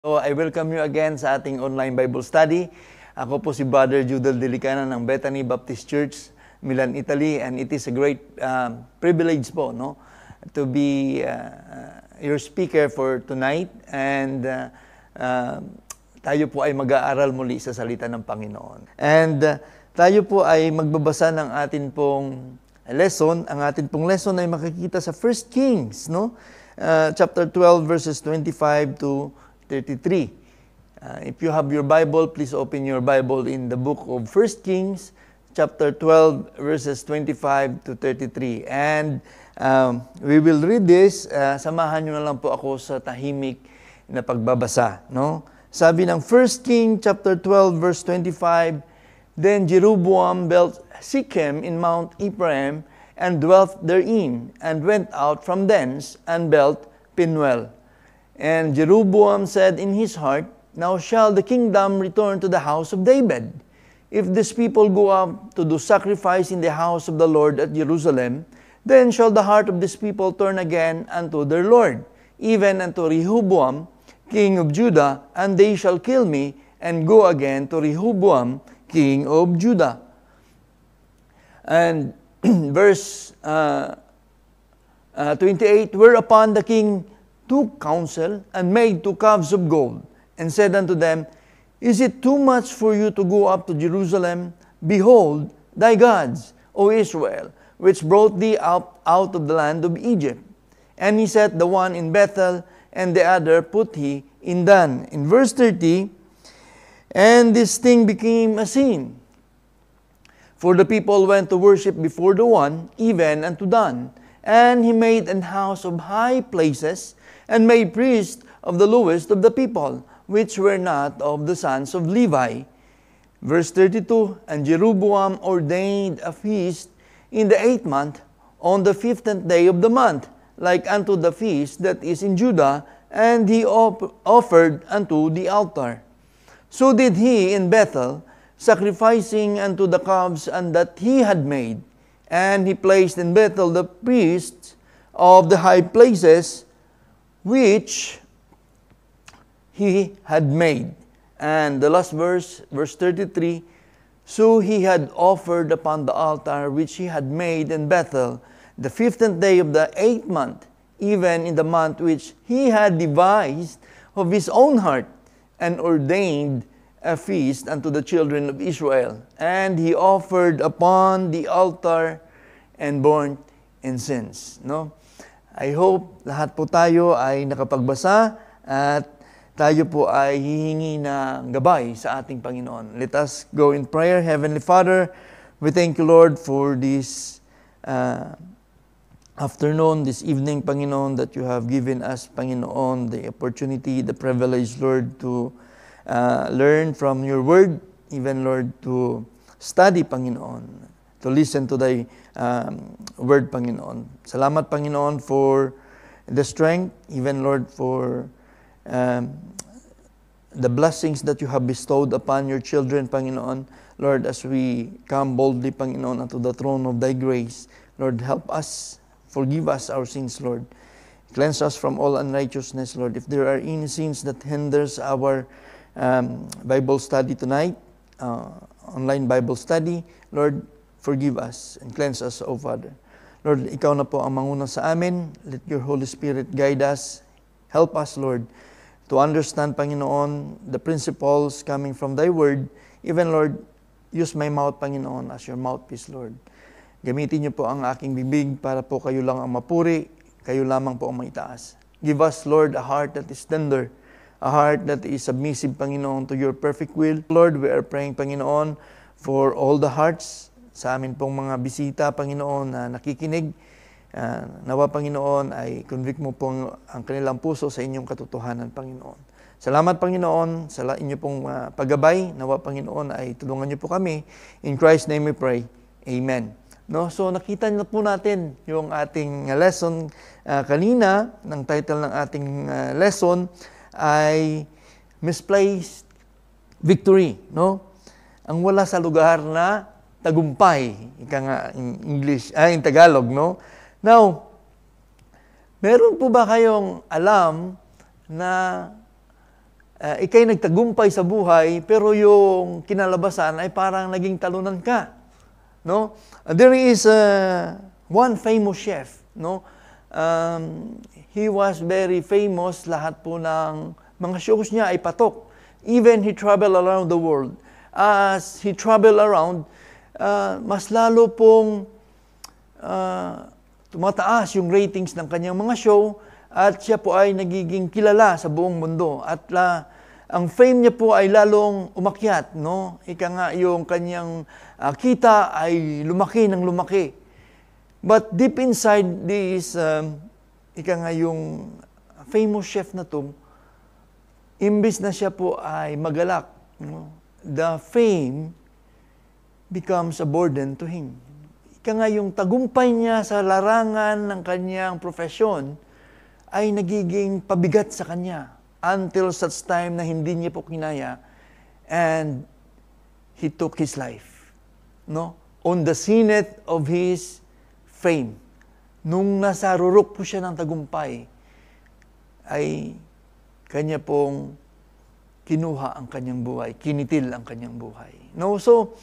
So, I welcome you again sa ating online Bible study. Ako po si Brother Judel Delicana ng Bethany Baptist Church, Milan, Italy, and it is a great privilege po, no, to be your speaker for tonight. And tayo po ay mag-aaral muli sa salita ng Panginoon. And tayo po ay magbabasa ng atin pong lesson. Ang atin pong lesson ay makikita sa 1 Kings, no? Chapter 12 verses 25 to 33. If you have your Bible, please open your Bible in the book of 1 Kings, chapter 12, verses 25 to 33. And we will read this. Samahan nyo na lang po ako sa tahimik na pagbabasa. No? Sabi ng 1 King, chapter 12, verse 25, Then Jeroboam built Shechem in Mount Ephraim, and dwelt therein, and went out from thence, and built Penuel. And Jeroboam said in his heart, Now shall the kingdom return to the house of David. If this people go up to do sacrifice in the house of the Lord at Jerusalem, then shall the heart of this people turn again unto their Lord, even unto Rehoboam, king of Judah, and they shall kill me, and go again to Rehoboam, king of Judah. And verse 28, Whereupon the king took counsel, and made 2 calves of gold, and said unto them, Is it too much for you to go up to Jerusalem? Behold, thy gods, O Israel, which brought thee out of the land of Egypt. And he set the one in Bethel, and the other put he in Dan. In verse 30, And this thing became a sin. For the people went to worship before the one, even unto Dan. And he made an house of high places, and made priests of the lowest of the people, which were not of the sons of Levi. Verse 32, And Jeroboam ordained a feast in the 8th month, on the 15th day of the month, like unto the feast that is in Judah, and he offered unto the altar. So did he in Bethel, sacrificing unto the calves and that he had made. And he placed in Bethel the priests of the high places, which he had made. And the last verse, verse 33, So he had offered upon the altar which he had made in Bethel, the 15th day of the 8th month, even in the month which he had devised of his own heart, and ordained a feast unto the children of Israel. And he offered upon the altar and burnt incense. No? I hope lahat po tayo ay nakapagbasa at tayo po ay hihingi ng gabay sa ating Panginoon. Let us go in prayer. Heavenly Father, we thank you, Lord, for this afternoon, this evening, Panginoon, that you have given us, Panginoon, the opportunity, the privilege, Lord, to learn from your word, even, Lord, to study, Panginoon, to listen to thy word, Panginoon. Salamat, Panginoon, for the strength, even, Lord, for the blessings that you have bestowed upon your children, Panginoon. Lord, as we come boldly, Panginoon, unto the throne of thy grace, Lord, help us, forgive us our sins, Lord. Cleanse us from all unrighteousness, Lord. If there are any sins that hinders our Bible study tonight, online Bible study, Lord, forgive us and cleanse us, O Father. Lord, ikaw na po ang manguna sa amin. Let your Holy Spirit guide us. Help us, Lord, to understand, Panginoon, the principles coming from thy word. Even, Lord, use my mouth, Panginoon, as your mouthpiece, Lord. Gamitin niyo po ang aking bibig para po kayo lang ang mapuri, kayo lamang po ang maitaas. Give us, Lord, a heart that is tender, a heart that is submissive, Panginoon, to your perfect will. Lord, we are praying, Panginoon, for all the hearts sa amin pong mga bisita, Panginoon, na nakikinig. Nawa, Panginoon, ay convict mo pong ang kanilang puso sa inyong katotohanan, Panginoon. Salamat, Panginoon, sa inyo pong paggabay. Nawa, Panginoon, ay tulungan niyo po kami. In Christ's name we pray. Amen. No? So, nakita niyo po natin yung ating lesson kanina. Ng title ng ating lesson ay Misplaced Victory. No? Ang wala sa lugar na tagumpay, ika nga in English, in Tagalog, no? Now, meron po ba kayong alam na ikay nagtagumpay sa buhay, pero yung kinalabasan ay parang naging talunan ka. No? There is one famous chef. No? He was very famous. Lahat po ng mga shows niya ay patok. Even he traveled around the world. As he traveled around, mas lalo pong tumataas yung ratings ng kanyang mga show at siya po ay nagiging kilala sa buong mundo. At ang fame niya po ay lalong umakyat. No? Ika nga yung kanyang kita ay lumaki ng lumaki. But deep inside this, ika nga yung famous chef na to, imbis na siya po ay magalak, no? The fame becomes a burden to him. Ika nga yung tagumpay niya sa larangan ng kanyang profesyon ay nagiging pabigat sa kanya until such time na hindi niya po kinaya and he took his life. No? On the zenith of his fame. Nung nasa rurok po siya ng tagumpay, ay kanya pong kinuha ang kanyang buhay, kinitil ang kanyang buhay. No? So,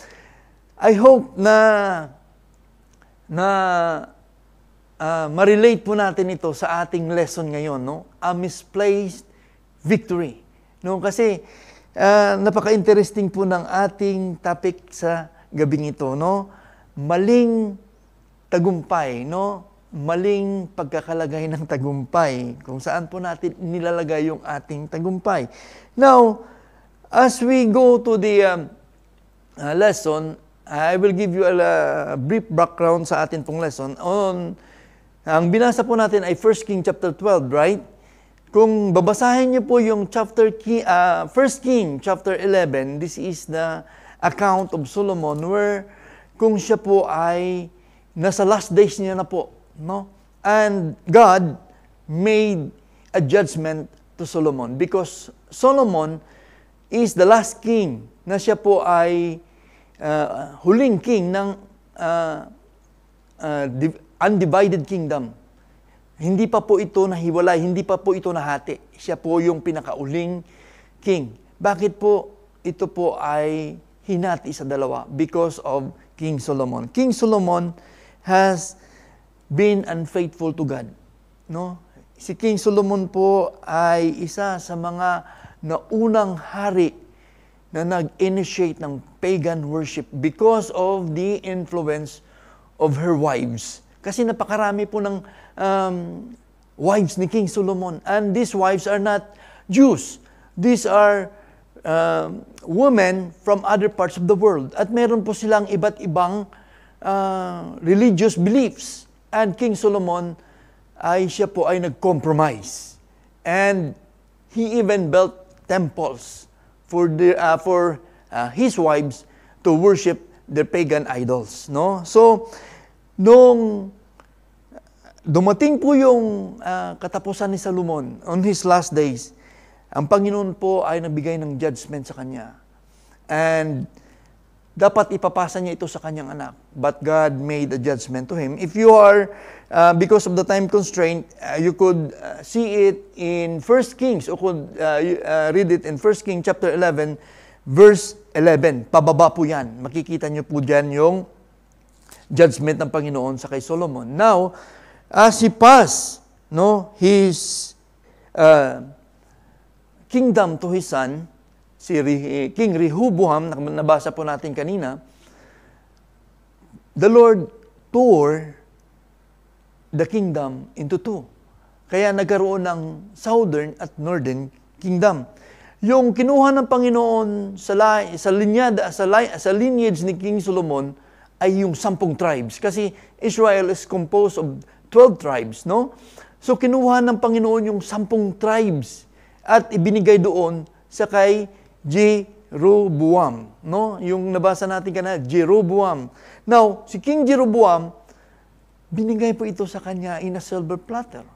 I hope na ma-relate po natin ito sa ating lesson ngayon, no? A misplaced victory. No? Kasi napaka-interesting po ng ating topic sa gabing ito, no? Maling tagumpay, no? Maling pagkakalagay ng tagumpay, kung saan po natin nilalagay yung ating tagumpay. Now, as we go to the lesson, I will give you a brief background sa atin pong lesson. Ang binasa po natin ay 1 King chapter 12, right? Kung babasahin niyo po yung 1 King chapter 11, this is the account of Solomon where kung siya po ay nasa last days niya na po. No? And God made a judgment to Solomon because Solomon is the last king na siya po ay huling king ng undivided kingdom. Hindi pa po ito nahiwalay, hindi pa po ito nahati. Siya po yung pinakauling king. Bakit po ito po ay hinati sa dalawa? Because of King Solomon. King Solomon has been unfaithful to God. No? Si King Solomon po ay isa sa mga naunang hari na nag-initiate ng pagan worship because of the influence of her wives. Kasi napakarami po ng wives ni King Solomon. And these wives are not Jews. These are women from other parts of the world. At meron po silang iba't ibang religious beliefs. And King Solomon siya po ay nag-compromise. And he even built temples for his wives to worship their pagan idols. No? So, nung dumating po yung katapusan ni Solomon on his last days, ang Panginoon po ay nagbigay ng judgment sa kanya. And dapat ipapasa niya ito sa kanyang anak. But God made a judgment to him. If you are, because of the time constraint, you could see it in 1 Kings, or could read it in 1 Kings chapter 11, verse 11. Pababa po yan. Makikita niyo po dyan yung judgment ng Panginoon sa kay Solomon. Now, as he passed his kingdom to his son, si King Rehoboam, nabasa po natin kanina, the Lord tore the kingdom into two. Kaya nagkaroon ng southern at northern kingdom. Yung kinuha ng Panginoon sa lineage ni King Solomon ay yung 10 tribes. Kasi Israel is composed of 12 tribes, no? So kinuha ng Panginoon yung 10 tribes at ibinigay doon sa kay Jeroboam, no? Yung nabasa natin kanina, Jeroboam. Now, si King Jeroboam, binigay po ito sa kanya in a silver platter,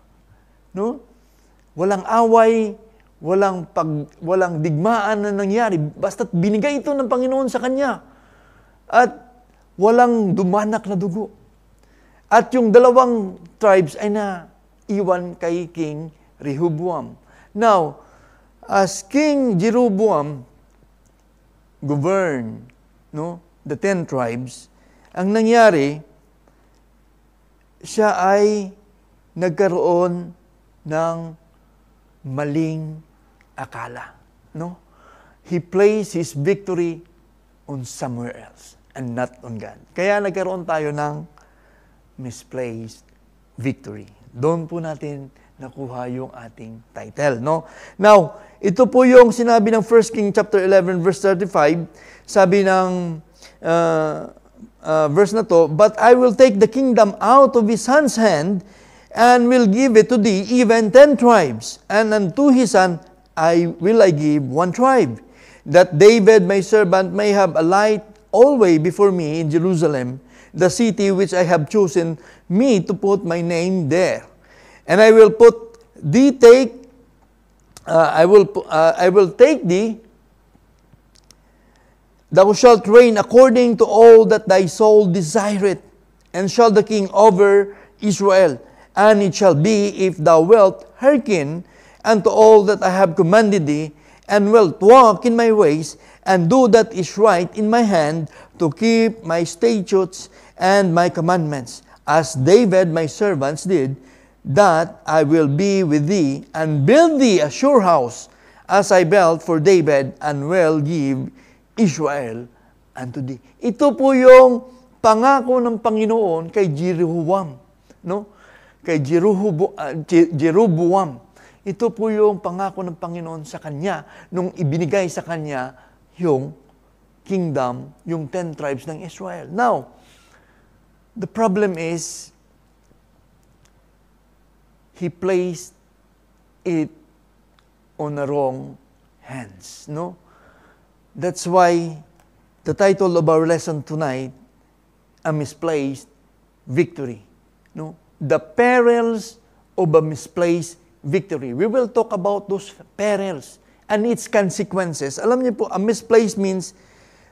no? Walang away, walang digmaan na nangyari, basta't binigay ito ng Panginoon sa kanya. At walang dumanak na dugo. At yung 2 tribes ay naiwan kay King Rehoboam. Now, as King Jeroboam governed, the 10 tribes, ang nangyari, siya ay nagkaroon ng maling akala. He placed his victory on somewhere else and not on God. Kaya nagkaroon tayo ng misplaced victory. Doon po natin nakuha yung ating title. Now, ito po yung sinabi ng 1 King chapter 11 verse 35. Sabi ng verse na to, "But I will take the kingdom out of his son's hand, and will give it to thee, even 10 tribes, and unto his son I give 1 tribe, that David my servant may have a light always before me in Jerusalem, the city which I have chosen me to put my name there. And I will take thee, thou shalt reign according to all that thy soul desireth, and shall the king over Israel. And it shall be, if thou wilt hearken unto all that I have commanded thee, and wilt walk in my ways, and do that is right in my hand, to keep my statutes and my commandments, as David my servants did, that I will be with thee, and build thee a sure house, as I built for David, and will give Israel unto thee." Ito po yung pangako ng Panginoon kay Jeroboam. Kay Jeroboam. Ito po yung pangako ng Panginoon sa kanya nung ibinigay sa kanya yung kingdom, yung 10 tribes ng Israel. Now, the problem is, he placed it on the wrong hands. That's why the title of our lesson tonight, A Misplaced Victory. The perils of a misplaced victory. We will talk about those perils and its consequences. Alam niyo po, a misplaced means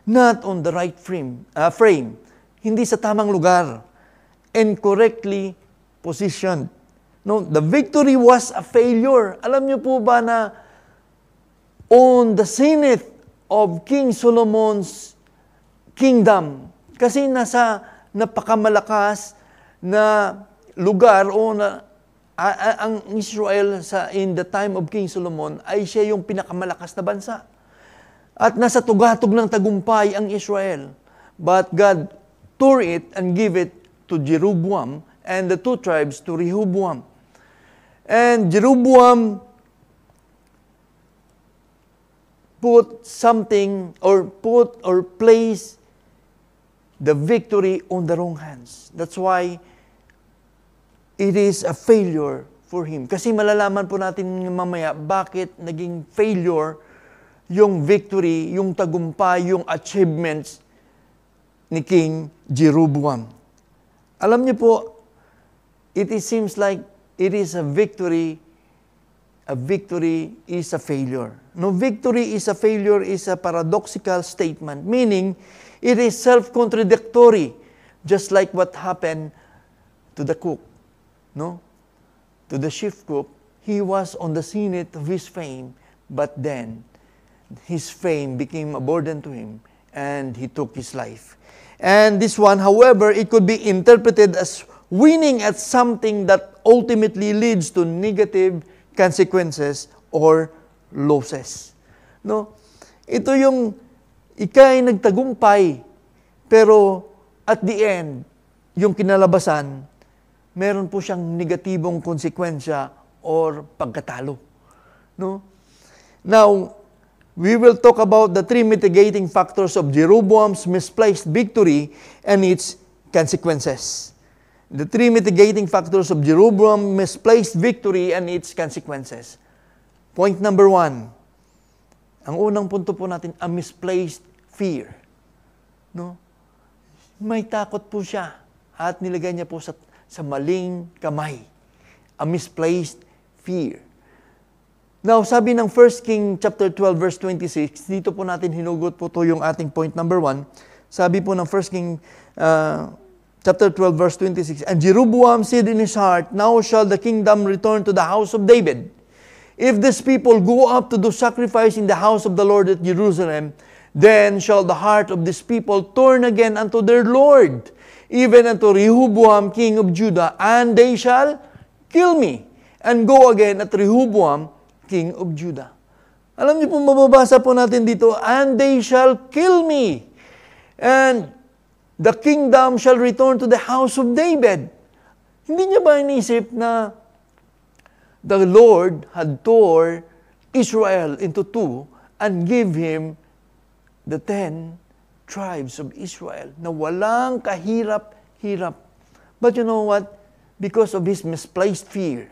not on the right frame. Hindi sa tamang lugar. Incorrectly positioned. The victory was a failure. Alam niyo po ba na on the zenith of King Solomon's kingdom, kasi nasa napakamalakas na lugar ang Israel in the time of King Solomon ay siya yung pinakamalakas na bansa. At nasa tugatog ng tagumpay ang Israel. But God tore it and gave it to Jeroboam and the 2 tribes to Rehoboam. And Jeroboam placed the victory on the wrong hands. That's why it is a failure for him. Kasi malalaman po natin mamaya bakit naging failure yung victory, yung tagumpay, yung achievements ni King Jeroboam. Alam niyo po, seems like it is a victory is a failure. Victory is a failure is a paradoxical statement, meaning it is self-contradictory, just like what happened to the cook. To the chief cook, he was on the zenith of his fame, but then his fame became a burden to him, and he took his life. And this one, however, it could be interpreted as winning at something that ultimately leads to negative consequences or losses. Ito yung ika'y nagtagumpay, pero at the end, yung kinalabasan, meron po siyang negatibong konsekwensya or pagkatalo. Now, we will talk about the 3 mitigating factors of Jeroboam's misplaced victory and its consequences. The 3 mitigating factors of Jeroboam's misplaced victory and its consequences. Point number 1. Ang unang punto po natin, a misplaced fear. May takot po siya at nilagay niya po sa maling kamay. A misplaced fear. Now, sabi ng 1 King chapter 12 verse 26, dito po natin hinugot po to yung ating point number 1. Sabi po ng 1 King chapter 12 verse 26, "And Jeroboam said in his heart, Now shall the kingdom return to the house of David. If these people go up to do sacrifice in the house of the Lord at Jerusalem, then shall the heart of these people turn again unto their Lord, even unto Rehoboam king of Judah, and they shall kill me, and go again at Rehoboam king of Judah. Alam niyo po, mababasa po natin dito, and they shall kill me, and the kingdom shall return to the house of David. Hindi niya ba inisip na the Lord had tore Israel into two and give him the 10 tribes of Israel na walang kahirap-hirap. But you know what? Because of his misplaced fear,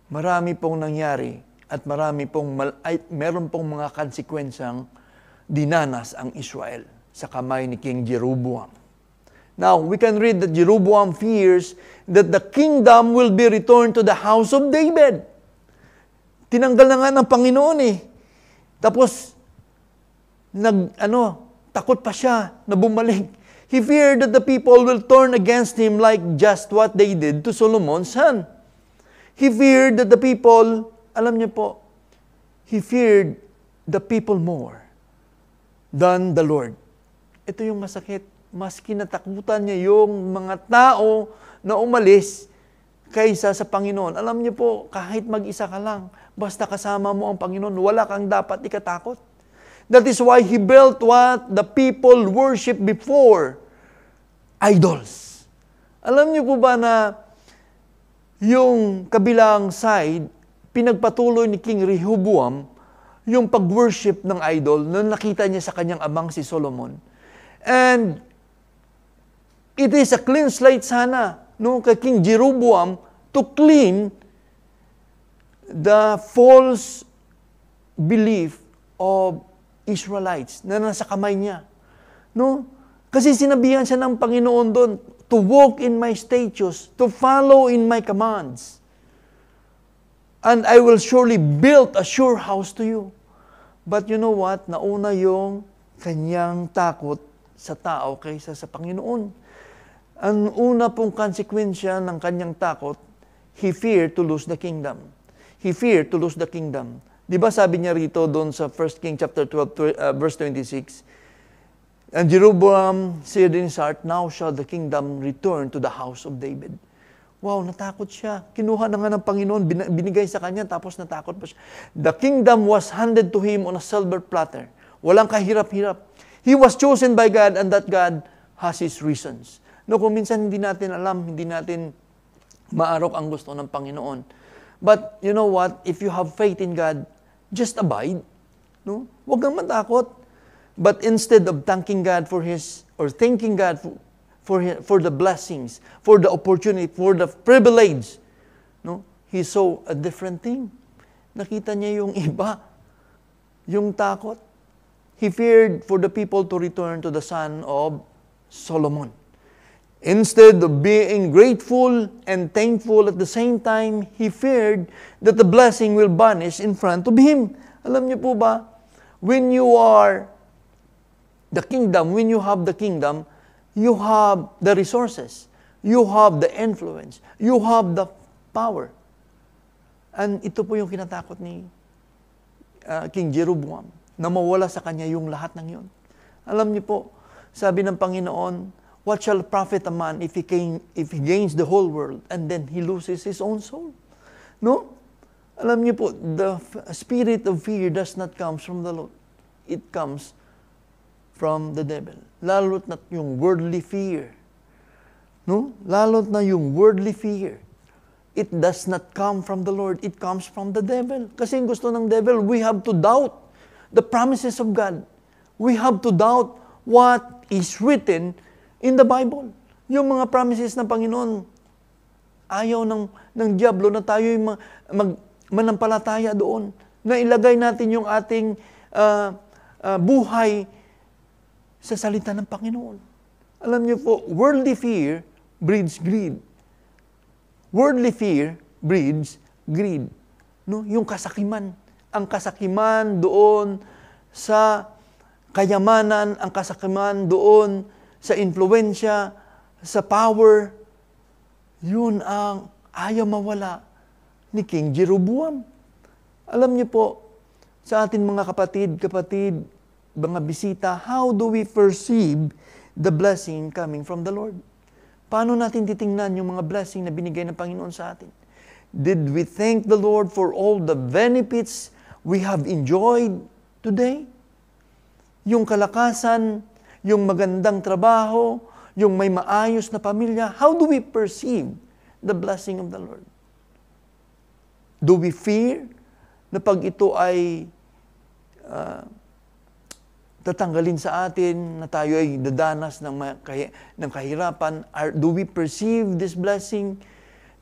marami pong nangyari at meron pong mga konsekwensang dinanas ang Israel sa kamay ni King Jeroboam. Now, we can read that Jeroboam fears that the kingdom will be returned to the house of David. Tinanggal na nga ng Panginoon eh. Tapos, takot pa siya na bumalik. He feared that the people will turn against him like just what they did to Solomon's son. He feared that the people, alam niyo po, he feared the people more than the Lord. Ito yung masakit. Mas kinatakutan niya yung mga tao na umalis kaysa sa Panginoon. Alam niyo po, kahit mag-isa ka lang, basta kasama mo ang Panginoon, wala kang dapat ikatakot. That is why he built what the people worship before, idols. Alam niyo po ba na yung kabilang side, pinagpatuloy ni King Rehoboam yung pag-worship ng idol na nakita niya sa kanyang amang si Solomon. And it is a clean slate sana no, kay King Jeroboam to clean the false belief of Israelites na nasa kamay niya. No? Kasi sinabihan siya ng Panginoon doon, to walk in my statutes, to follow in my commands. And I will surely build a sure house to you. But you know what? Nauna yung kanyang takot sa tao kaysa sa Panginoon. Ang una pong konsekwensya ng kanyang takot, he feared to lose the kingdom. He feared to lose the kingdom. Di ba sabi niya rito doon sa 1 King chapter 12, verse 26, and Jeroboam said in his heart, now shall the kingdom return to the house of David. Wow, natakot siya. Kinuha na nga ng Panginoon, binigay sa kanya, tapos natakot pa siya. The kingdom was handed to him on a silver platter. Walang kahirap-hirap. He was chosen by God, and that God has His reasons. No, kung minsan hindi natin alam, hindi natin maarok ang gusto ng Panginoon. But you know what? If you have faith in God, just abide. No? Huwag kang matakot. But instead of thanking God for His, or thanking God for the blessings, for the opportunity, for the privilege, no? He saw a different thing. Nakita niya yung iba, yung takot. He feared for the people to return to the son of Solomon. Instead of being grateful and thankful at the same time, he feared that the blessing will vanish in front of him. Alam niyo po ba, when you are the kingdom, when you have the kingdom, you have the resources, you have the influence, you have the power. And ito po yung kinatakot ni King Jeroboam, na mawala sa kanya yung lahat ng yun. Alam niyo po, sabi ng Panginoon, what shall profit a man if he gains the whole world and then he loses his own soul? No? Alam niyo po, the spirit of fear does not come from the Lord. It comes from the devil. Lalo't na yung worldly fear. No? Lalo't na yung worldly fear. It does not come from the Lord. It comes from the devil. Kasi yung gusto ng devil, we have to doubt the promises of God. We have to doubt what is written in the Bible. Yung mga promises ng Panginoon, ayaw ng diablo na tayo manampalataya doon. Na ilagay natin yung ating buhay sa salita ng Panginoon. Alam niyo po, worldly fear breeds greed. Worldly fear breeds greed. No? Yung kasakiman. Ang kasakiman doon sa kayamanan, ang kasakiman doon sa influensya, sa power, yun ang ayaw mawala ni King Jeroboam. Alam niyo po, sa atin mga kapatid, mga bisita, how do we perceive the blessing coming from the Lord? Paano natin titingnan yung mga blessing na binigay ng Panginoon sa atin? Did we thank the Lord for all the benefits we have enjoyed today? Yung kalakasan, yung magandang trabaho, yung may maayos na pamilya, how do we perceive the blessing of the Lord? Do we fear na pag ito ay tatanggalin sa atin, na tayo ay dadanas ng kahirapan? Do we perceive this blessing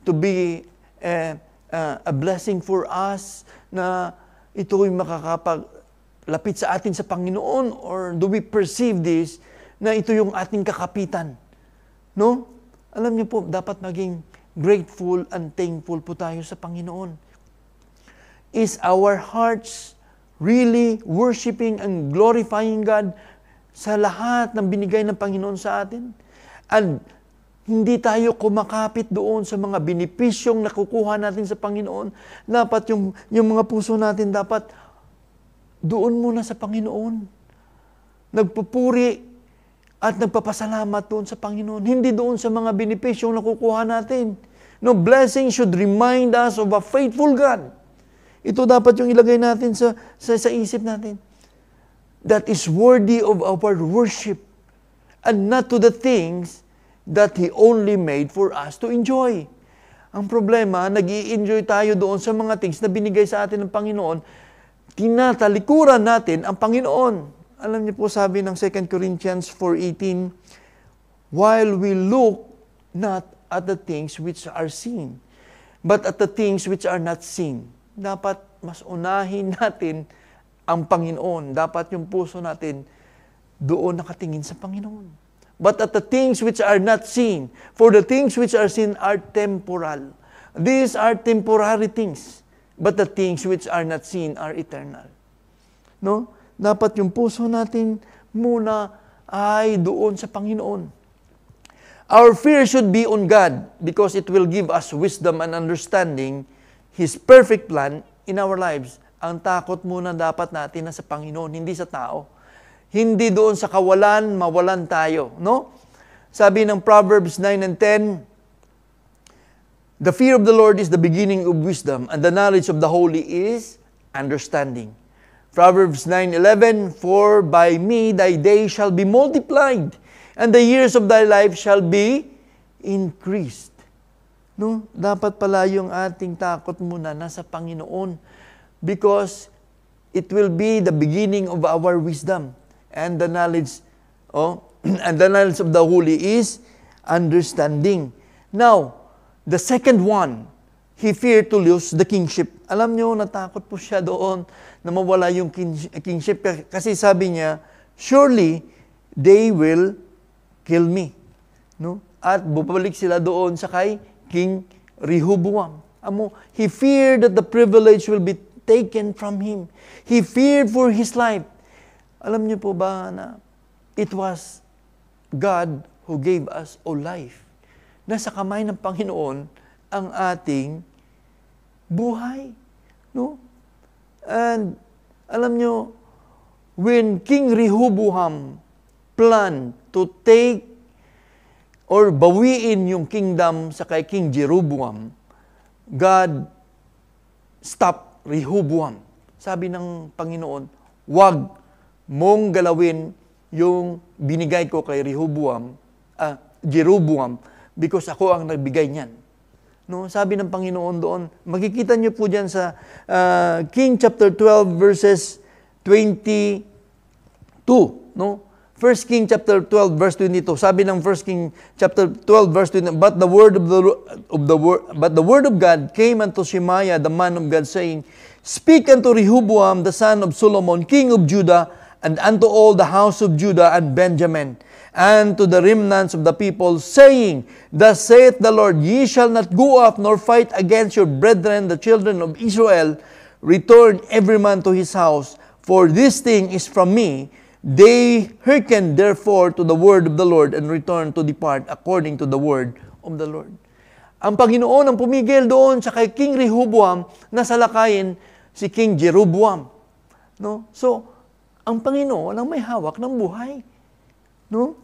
to be a blessing for us, na ito ay makakapaglapit sa atin sa Panginoon? Or do we perceive this na ito yung ating kakapitan? No? Alam niyo po, dapat maging grateful and thankful po tayo sa Panginoon. Is our hearts really worshiping and glorifying God sa lahat ng binigay ng Panginoon sa atin? And hindi tayo kumakapit doon sa mga benepisyong nakukuha natin sa Panginoon. Dapat yung mga puso natin dapat doon muna sa Panginoon. Nagpupuri at nagpapasalamat doon sa Panginoon. Hindi doon sa mga benepisyong nakukuha natin. No, blessing should remind us of a faithful God. Ito dapat yung ilagay natin sa isip natin. That is worthy of our worship, and not to the things that He only made for us to enjoy. Ang problema, nag-i-enjoy tayo doon sa mga things na binigay sa atin ng Panginoon, tinatalikuran natin ang Panginoon. Alam niyo po, sabi ng 2 Corinthians 4:18, while we look not at the things which are seen, but at the things which are not seen. Dapat mas unahin natin ang Panginoon. Dapat yung puso natin doon nakatingin sa Panginoon. But at the things which are not seen, for the things which are seen are temporal. These are temporary things, but the things which are not seen are eternal. No? Dapat yung puso natin muna ay doon sa Panginoon. Our fear should be on God because it will give us wisdom and understanding His perfect plan in our lives. Ang takot muna dapat natin na sa Panginoon, hindi sa tao. Hindi doon sa kawalan, mawalan tayo. No? Sabi ng Proverbs 9 and 10, the fear of the Lord is the beginning of wisdom, and the knowledge of the holy is understanding. Proverbs 9:11, for by me thy days shall be multiplied, and the years of thy life shall be increased. No? Dapat pala yung ating takot muna nasa Panginoon, because it will be the beginning of our wisdom, and the knowledge and the knowledge of the holy is understanding. Now, the second one, he feared to lose the kingship. Alam nyo, natakot po siya doon na mawala yung kingship, kasi sabi niya, surely they will kill me. No? At bubalik sila doon sa kay King Rehoboam. He feared that the privilege will be taken from him. He feared for his life. Alam niyo po ba na it was God who gave us all life? Nasa kamay ng Panginoon ang ating buhay. No? And alam niyo, when King Rehoboam planned to take or bawiin yung kingdom sa kay King Jeroboam, God stopped Rehoboam. Sabi ng Panginoon, wag mong galawin yung binigay ko kay Jeroboam, because ako ang nagbigay niyan. No, sabi ng Panginoon doon, makikita niyo po diyan sa King chapter 12 verses 22, no? 1 King chapter 12 verse 22. Sabi ng 1 King chapter 12 verse 22, but the word of God came unto Shemaiah the man of God, saying, speak unto Rehoboam the son of Solomon, king of Judah, and unto all the house of Judah and Benjamin, and to the remnants of the people, saying, thus saith the Lord, ye shall not go up nor fight against your brethren, the children of Israel. Return every man to his house, for this thing is from me. They hearkened therefore to the word of the Lord, and returned to depart according to the word of the Lord. Ang Panginoon ang pumigil doon sa kay King Rehoboam na salakayin si King Jeroboam. No? So, ang Panginoon ang may hawak ng buhay. No?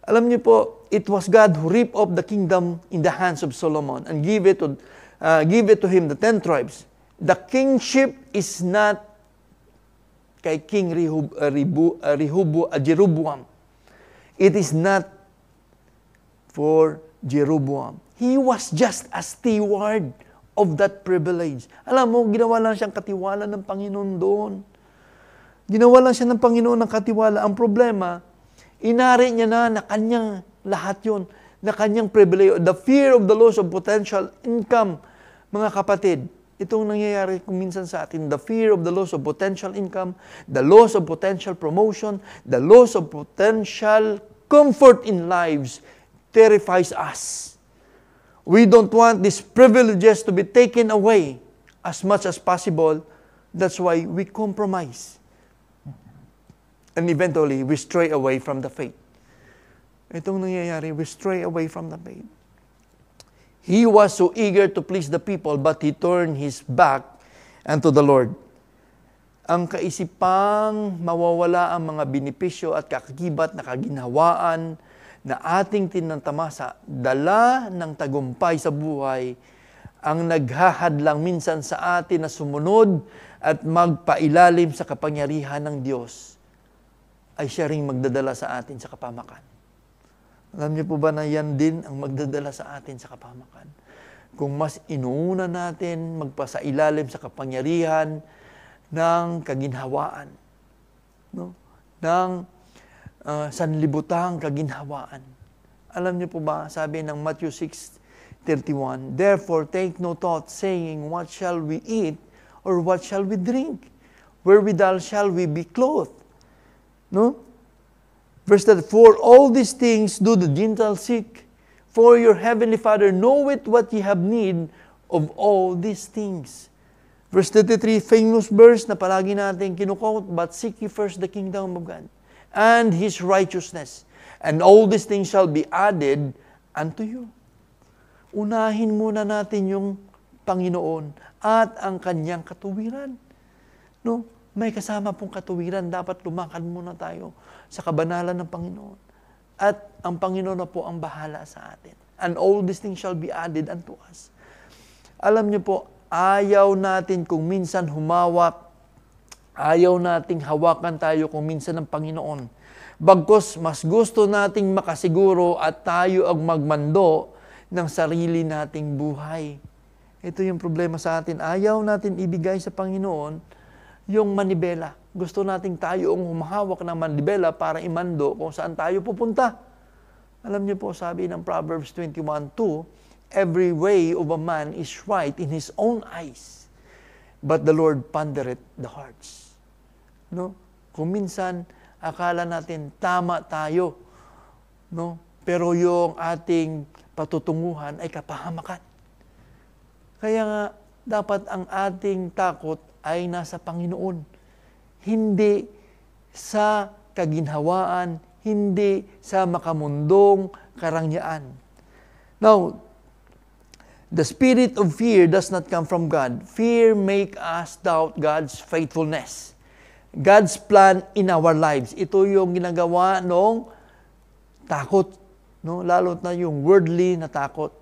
Alam niyo po, it was God who ripped off the kingdom in the hands of Solomon and give it to him, the 10 tribes. The kingship is not kay King Jeroboam. It is not for Jeroboam. He was just a steward of that privilege. Alam mo, ginawa lang siyang katiwala ng Panginoon doon. Ginawa lang siya ng Panginoon ng katiwala. Ang problema, inari niya na kanyang lahat yun, na kanyang privilege. The fear of the loss of potential income, mga kapatid, itong nangyayari kung minsan sa atin, the fear of the loss of potential income, the loss of potential promotion, the loss of potential comfort in lives, terrifies us. We don't want these privileges to be taken away as much as possible. That's why we compromise. And eventually, we stray away from the faith. Itong nangyayari, we stray away from the faith. He was so eager to please the people, but he turned his back unto the Lord. Ang kaisipang mawawala ang mga benepisyo at kakakibat na kaginhawaan na ating tinantamasa, dala ng tagumpay sa buhay, ang naghahadlang minsan sa atin na sumunod at magpailalim sa kapangyarihan ng Diyos, ay siya ring magdadala sa atin sa kapamakan. Alam niyo po ba na yan din ang magdadala sa atin sa kapamakan? Kung mas inuuna natin magpasailalim sa kapangyarihan ng kaginhawaan, no? Ng sanlibutang kaginhawaan. Alam niyo po ba, sabi ng Matthew 6:31, therefore take no thought, saying, what shall we eat, or what shall we drink? Wherewithal shall we be clothed? No? Verse 3, for all these things do the Gentiles seek, for your heavenly Father knoweth what ye have need of all these things. Verse 33, famous verse na palagi natin kinuquote, but seek ye first the kingdom of God and His righteousness, and all these things shall be added unto you. Unahin muna natin yung Panginoon at ang Kanyang katuwiran. No? May kasama pong katuwiran, dapat lumakad muna tayo sa kabanalan ng Panginoon. At ang Panginoon na po ang bahala sa atin. And all these things shall be added unto us. Alam niyo po, ayaw natin kung minsan humawak, ayaw nating hawakan tayo kung minsan ng Panginoon. Bagkus, mas gusto nating makasiguro at tayo ang magmando ng sarili nating buhay. Ito yung problema sa atin. Ayaw natin ibigay sa Panginoon yung manibela. Gusto nating tayo ang humahawak ng manibela para imando kung saan tayo pupunta. Alam niyo po, sabi ng Proverbs 21:2, every way of a man is right in his own eyes, but the Lord pondereth the hearts. No? Kung minsan, akala natin tama tayo, no? Pero yung ating patutunguhan ay kapahamakan. Kaya nga, dapat ang ating takot ay nasa Panginoon. Hindi sa kaginhawaan, hindi sa makamundong karangyaan. Now, the spirit of fear does not come from God. Fear make us doubt God's faithfulness. God's plan in our lives. Ito yung ginagawa ng takot, no? Lalo na yung worldly na takot.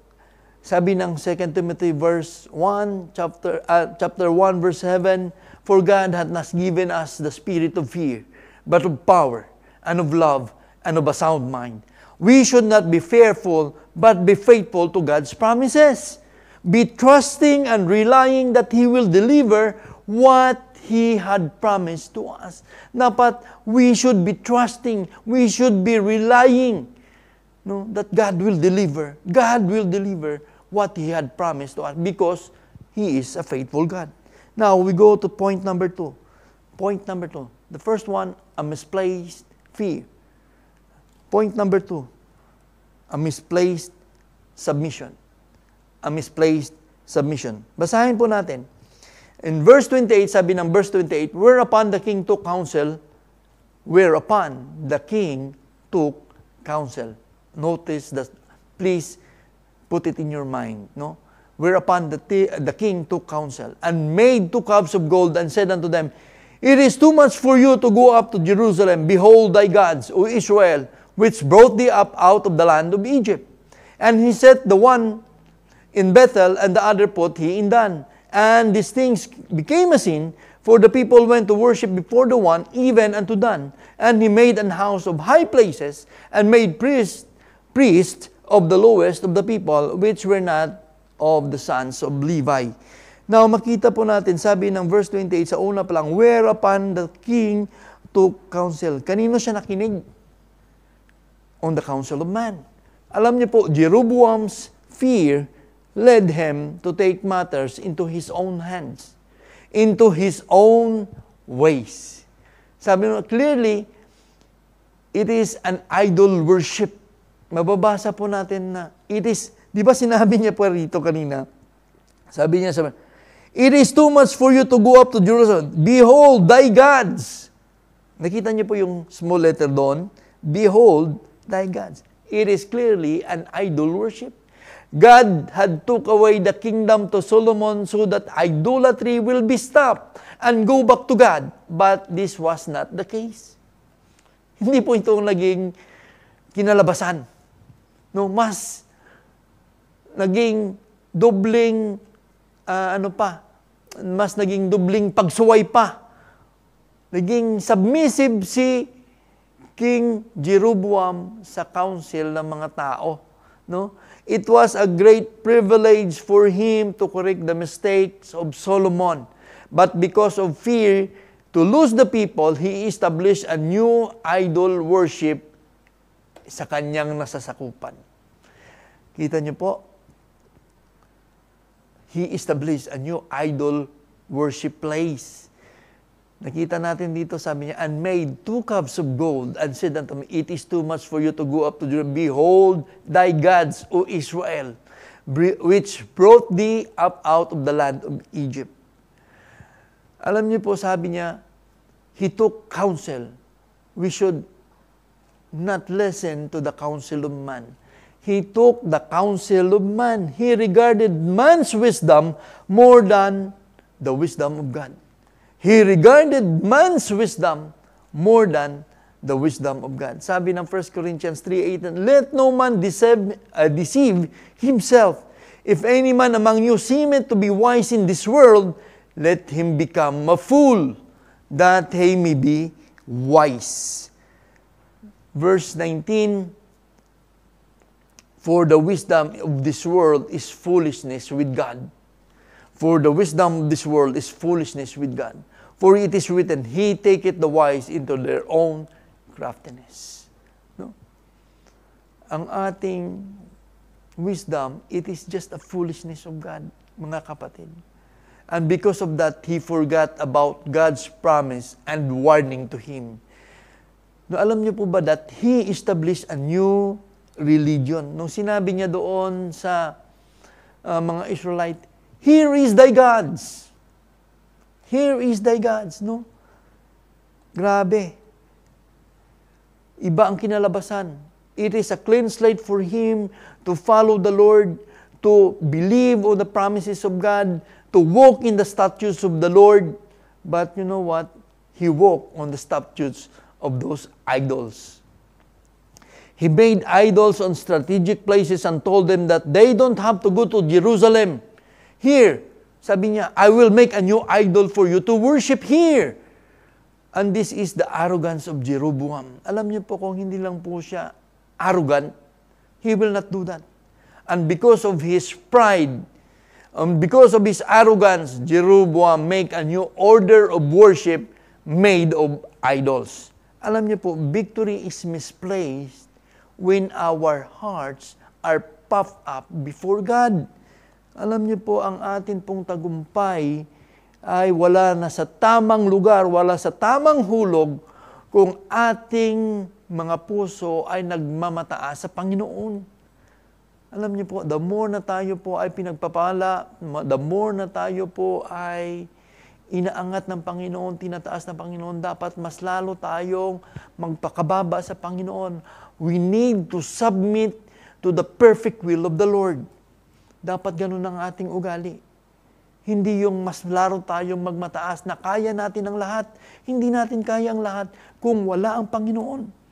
Sabi ng 2 Timothy chapter 1 verse 7, for God hath not given us the spirit of fear, but of power and of love and of a sound mind. We should not be fearful, but be faithful to God's promises. Be trusting and relying that He will deliver what He had promised to us. Dapat we should be trusting, we should be relying, no, that God will deliver. God will deliver what He had promised to us because He is a faithful God. Now, we go to point number 2. Point number 2. The first one, a misplaced fear. Point number 2, a misplaced submission. A misplaced submission. Basahin po natin. In verse 28, sabi ng verse 28, whereupon the king took counsel, Notice that, please put it in your mind, no? Whereupon the king took counsel, and made 2 calves of gold, and said unto them, It is too much for you to go up to Jerusalem. Behold thy gods, O Israel, which brought thee up out of the land of Egypt. And he set the one in Bethel, and the other put he in Dan. And these things became a sin, for the people went to worship before the one, even unto Dan. And he made an house of high places, and made priests of the lowest of the people, which were not of the sons of Levi. Now, makita po natin, sabi ng verse 28, sa una pa lang, whereupon the king took counsel. Kanino siya nakinig? On the counsel of man. Alam niyo po, Jeroboam's fear led him to take matters into his own hands, into his own ways. Sabi mo, clearly, it is an idol worship. Mababasa po natin na it is, di ba sinabi niya po rito kanina? Sabi niya, it is too much for you to go up to Jerusalem. Behold thy gods. Nakita niyo po yung small letter doon. Behold thy gods. It is clearly an idol worship. God had took away the kingdom to Solomon so that idolatry will be stopped and go back to God. But this was not the case. Hindi po ito naging kinalabasan. No, mas naging dobling mas naging dobling pagsuway pa. Naging submissive si King Jeroboam sa council ng mga tao. No? It was a great privilege for him to correct the mistakes of Solomon. But because of fear to lose the people, he established a new idol worship sa kanyang nasasakupan. Kita niyo po, he established a new idol worship place. Nakita natin dito, sabi niya, and made 2 calves of gold, and said unto me, It is too much for you to go up to Jerusalem. Behold thy gods, O Israel, which brought thee up out of the land of Egypt. Alam niyo po, sabi niya, he took counsel. We should not listen to the counsel of man. He took the counsel of man. He regarded man's wisdom more than the wisdom of God. He regarded man's wisdom more than the wisdom of God. Sabi ng 1 Corinthians 3:8, Let no man deceive himself. If any man among you seemeth to be wise in this world, let him become a fool, that he may be wise. Verse 19, For the wisdom of this world is foolishness with God. For the wisdom of this world is foolishness with God. For it is written, He taketh the wise into their own craftiness. No? Ang ating wisdom, it is just a foolishness of God, mga kapatid. And because of that, he forgot about God's promise and warning to him. No, alam niyo po ba that he established a new religion? Nung sinabi niya doon sa mga Israelite, Here is thy gods. Here is thy gods, no? Grabe. Iba ang kinalabasan. It is a clean slate for him to follow the Lord, to believe on the promises of God, to walk in the statutes of the Lord. But you know what? He walked on the statutes of those idols. He made idols on strategic places and told them that they don't have to go to Jerusalem. Here, sabi niya, I will make a new idol for you to worship here. And this is the arrogance of Jeroboam. Alam niyo po, kung hindi lang po siya arrogant, he will not do that. And because of his pride, because of his arrogance, Jeroboam make a new order of worship made of idols. Alam niyo po, victory is misplaced when our hearts are puffed up before God. Alam niyo po, ang atin pong tagumpay ay wala na sa tamang lugar, wala sa tamang hulog kung ating mga puso ay nagmamataas sa Panginoon. Alam niyo po, the more na tayo po ay pinagpapala, the more na tayo po ay inaangat ng Panginoon, tinataas ng Panginoon, dapat mas lalo tayong magpakababa sa Panginoon. We need to submit to the perfect will of the Lord. Dapat ganun ang ating ugali. Hindi yung mas laro tayong magmataas na kaya natin ang lahat. Hindi natin kaya ang lahat kung wala ang Panginoon.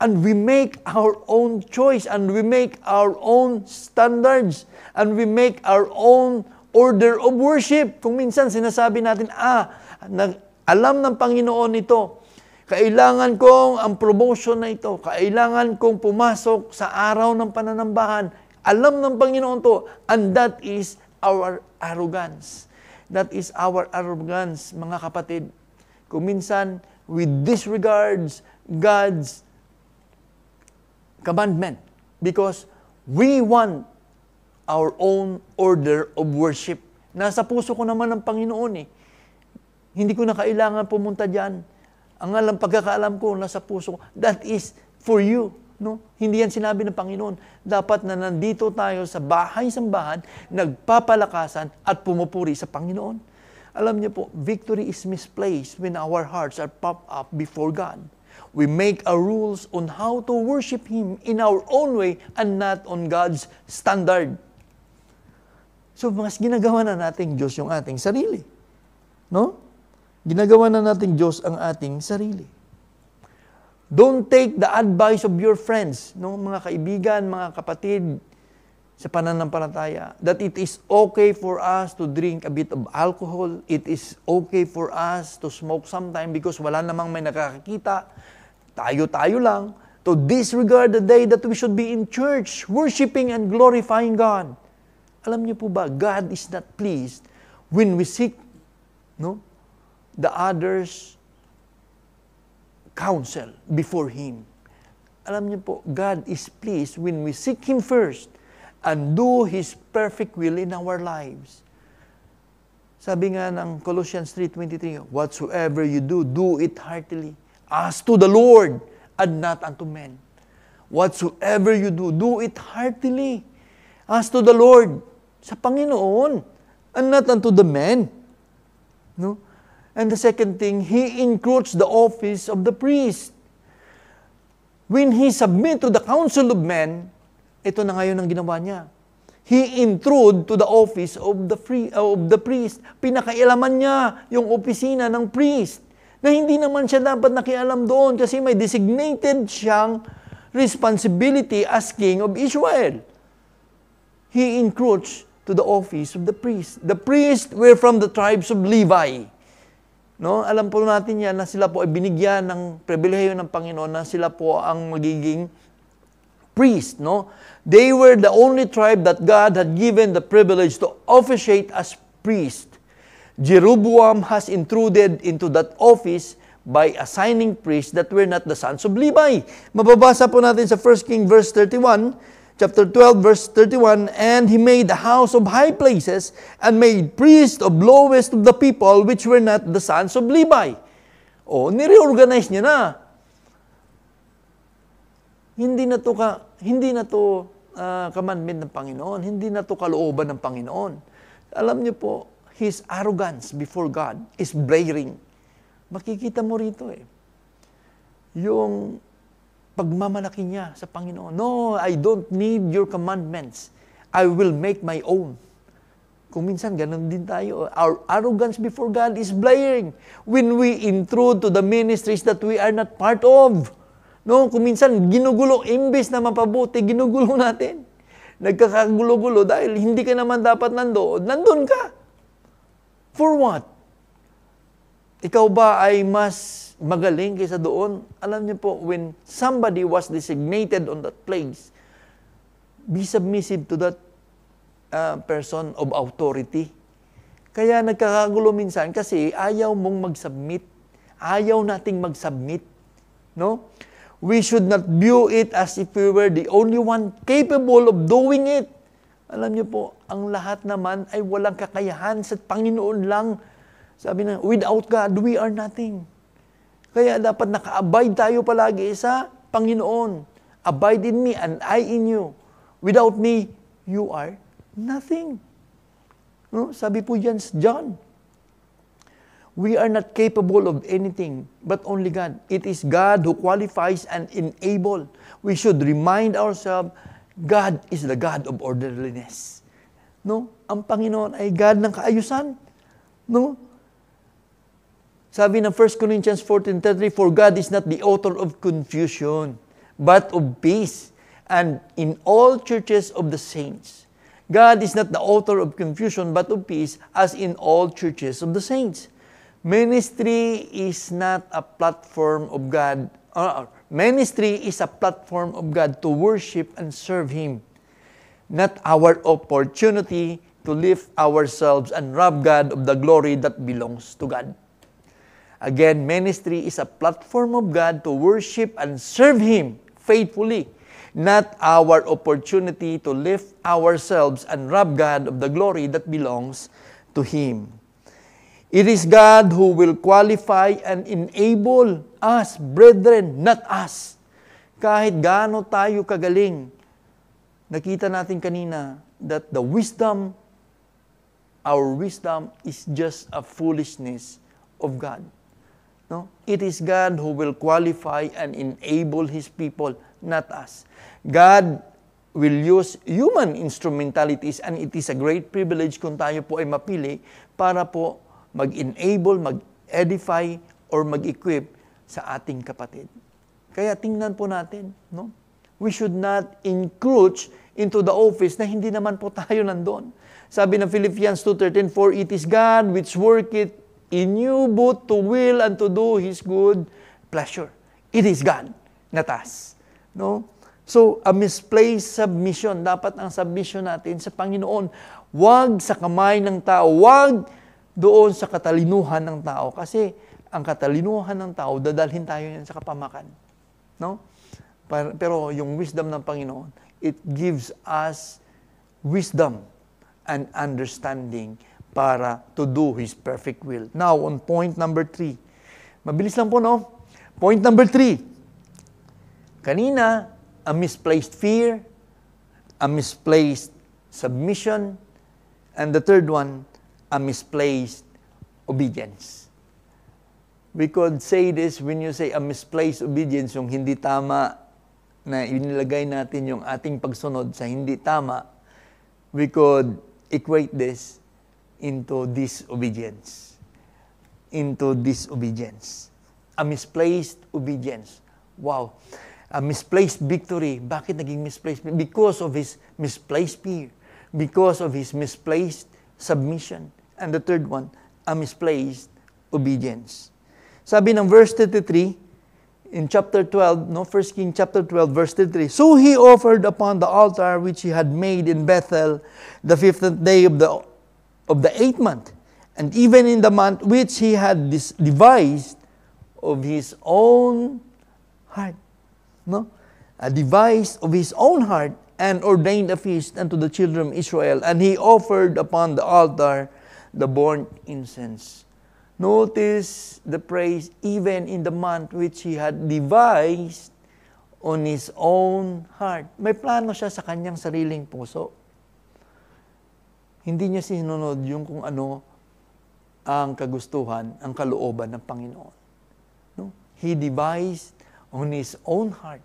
And we make our own choice, and we make our own standards, and we make our own order of worship. Kung minsan sinasabi natin, alam ng Panginoon ito, kailangan kong ang promotion na ito, kailangan kong pumasok sa araw ng pananambahan. Alam ng Panginoon to, and that is our arrogance. That is our arrogance, mga kapatid. Kung minsan, we disregards God's commandment because we want our own order of worship. Nasa puso ko naman ng Panginoon eh. Hindi ko na kailangan pumunta dyan. Ang pagkakaalam ko, nasa puso ko. That is for you. No? Hindi yan sinabi ng Panginoon. Dapat na nandito tayo sa bahay-sambahan, nagpapalakasan at pumupuri sa Panginoon. Alam niyo po, victory is misplaced when our hearts are popped up before God. We make our rules on how to worship Him in our own way and not on God's standard. So, mas ginagawa na nating Diyos yung ating sarili. No? Ginagawa na nating Diyos ang ating sarili. Don't take the advice of your friends, no? Mga kaibigan, mga kapatid, sa pananampalataya, that it is okay for us to drink a bit of alcohol, it is okay for us to smoke sometime because wala namang may nakakakita, tayo-tayo lang, to disregard the day that we should be in church, worshiping and glorifying God. Alam niyo po ba, God is not pleased when we seek, no, the others' counsel before Him. Alam niyo po, God is pleased when we seek Him first and do His perfect will in our lives. Sabi nga ng Colossians 3:23, whatsoever you do, do it heartily, as to the Lord and not unto men. Whatsoever you do, do it heartily, as to the Lord, sa Panginoon, and not unto the men. No? And the second thing, he encroached the office of the priest. When he submit to the counsel of men, ito na ngayon ang ginawa niya. He intrude to the office of the priest. Pinakailaman niya yung opisina ng priest na hindi naman siya dapat nakialam doon kasi may designated siyang responsibility as king of Israel. He encroached to the office of the priest. The priests were from the tribes of Levi. No, alam po natin yan na sila po ay binigyan ng pribilehiyo ng Panginoon na sila po ang magiging priest, no? They were the only tribe that God had given the privilege to officiate as priest. Jeroboam has intruded into that office by assigning priests that were not the sons of Levi. Mababasa po natin sa 1 King verse 31, chapter 12, verse 31, and he made a house of high places, and made priests of lowest of the people, which were not the sons of Levi. O, nireorganize niya na. Hindi na to commandment ng Panginoon. Hindi na to kalooban ng Panginoon. Alam niyo po, his arrogance before God is blaring. Makikita mo rito eh. Yung pagmamalaki niya sa Panginoon. No, I don't need your commandments. I will make my own. Kung minsan, ganun din tayo. Our arrogance before God is blaring when we intrude to the ministries that we are not part of. No, kung minsan, ginugulo, imbes na mapabuti, ginugulo natin. Nagkakagulo-gulo dahil hindi ka naman dapat nandun ka. For what? Ikaw ba ay mas magaling kaysa doon? Alam niyo po, when somebody was designated on that place, be submissive to that person of authority. Kaya nagkakagulo minsan kasi ayaw mong mag-submit. Ayaw nating mag-submit. No? We should not view it as if we were the only one capable of doing it. Alam niyo po, ang lahat naman ay walang kakayahan sa Panginoon lang. Sabi na, without God, we are nothing. Kaya dapat naka-abide tayo palagi sa Panginoon. Abide in me and I in you. Without me, you are nothing. No? Sabi po yan sa John. We are not capable of anything, but only God. It is God who qualifies and enables. We should remind ourselves, God is the God of orderliness. No? Ang Panginoon ay God ng kaayusan. No? Sabi ng 1 Corinthians 14:33, for God is not the author of confusion, but of peace, and in all churches of the saints. God is not the author of confusion, but of peace, as in all churches of the saints. Ministry is not a platform of God. Ministry is a platform of God to worship and serve Him, not our opportunity to lift ourselves and rob God of the glory that belongs to God. Again, ministry is a platform of God to worship and serve Him faithfully, not our opportunity to lift ourselves and rob God of the glory that belongs to Him. It is God who will qualify and enable us, brethren, not us. Kahit gaano tayo kagaling, nakita natin kanina that our wisdom is just a foolishness of God. No? It is God who will qualify and enable His people, not us. God will use human instrumentalities, and it is a great privilege kung tayo po ay mapili para po mag-enable, mag-edify, or mag-equip sa ating kapatid. Kaya tingnan po natin, no? We should not encroach into the office na hindi naman po tayo nandun. Sabi ng Philippians 2:13, for it is God which worketh in you both to will and to do His good pleasure. It is God, not us. No? So, a misplaced submission. Dapat ang submission natin sa Panginoon. Huwag sa kamay ng tao. Huwag doon sa katalinuhan ng tao. Kasi ang katalinuhan ng tao, dadalhin tayo yan sa kapamakan. No? Pero yung wisdom ng Panginoon, it gives us wisdom and understanding para to do His perfect will. Now, on point number 3. Mabilis lang po, no? Point number 3. Kanina, a misplaced fear, a misplaced submission, and the third one, a misplaced obedience. We could say this when you say a misplaced obedience, yung hindi tama na inilagay natin yung ating pagsunod sa hindi tama, we could equate this into disobedience. Into disobedience. A misplaced obedience. Wow. A misplaced victory. Bakit naging misplaced? Because of his misplaced fear. Because of his misplaced submission. And the third one, a misplaced obedience. Sabi ng verse 33, in chapter 12, 1 King chapter 12, verse 33, so he offered upon the altar which he had made in Bethel the 15th day of the 8th month, and even in the month which he had devised of his own heart. No? A device of his own heart, and ordained a feast unto the children of Israel, and he offered upon the altar the burnt incense. Notice the praise, even in the month which he had devised on his own heart. May plano siya sa kanyang sariling puso. Hindi niya sinunod yung kung ano ang kagustuhan, ang kalooban ng Panginoon. No? He devised on his own heart.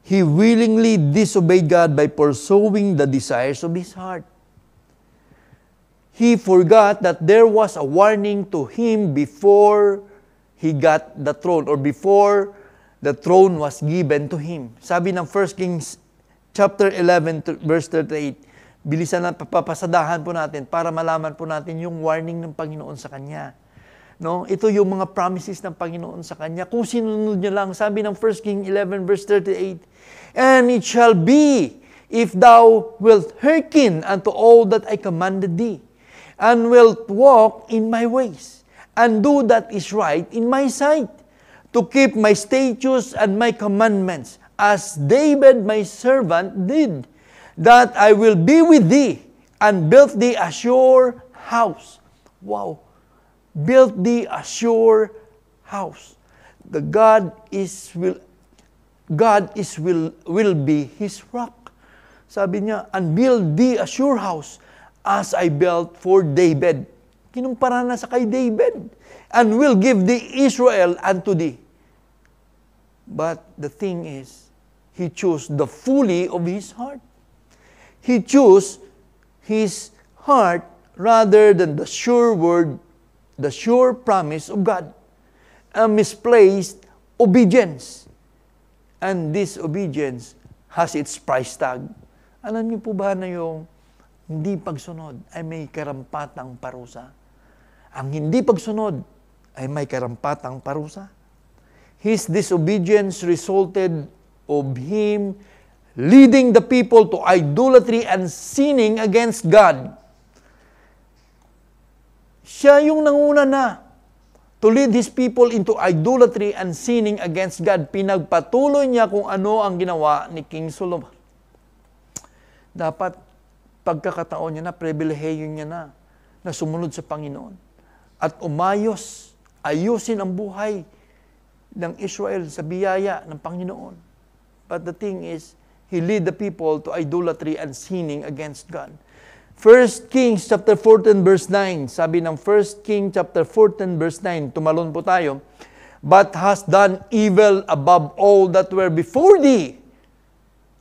He willingly disobeyed God by pursuing the desires of his heart. He forgot that there was a warning to him before he got the throne, or before the throne was given to him. Sabi ng 1 Kings chapter 11 verse 38, bilisan na papasadahan po natin para malaman po natin yung warning ng Panginoon sa kanya. No? Ito yung mga promises ng Panginoon sa kanya. Kung sinunod niya lang, sabi ng 1 King 11 verse 38, and it shall be, if thou wilt hearken unto all that I commanded thee, and wilt walk in my ways, and do that is right in my sight, to keep my statutes and my commandments, as David my servant did, that I will be with thee, and build thee a sure house. Wow! Build thee a sure house. The God will be his rock. Sabi niya, and build thee a sure house, as I built for David. Kinumpara na sa kay David. And will give thee Israel unto thee. But the thing is, he chose the fully of his heart. He chose his heart rather than the sure word, the sure promise of God. A misplaced obedience. And this obedience has its price tag. Alam niyo po ba na yung hindi pagsunod ay may karampatang parusa? Ang hindi pagsunod ay may karampatang parusa. His disobedience resulted of him leading the people to idolatry and sinning against God. Siya yung nanguna na to lead his people into idolatry and sinning against God. Pinagpatuloy niya kung ano ang ginawa ni King Solomon. Dapat pagkakataon niya na, pribilehiyo niya na sumunod sa Panginoon. At ayusin ang buhay ng Israel sa biyaya ng Panginoon. But the thing is, he lead the people to idolatry and sinning against God. 1 Kings chapter 14 verse 9, sabi ng 1 Kings chapter 14 verse 9, tumalon po tayo, but hast done evil above all that were before thee.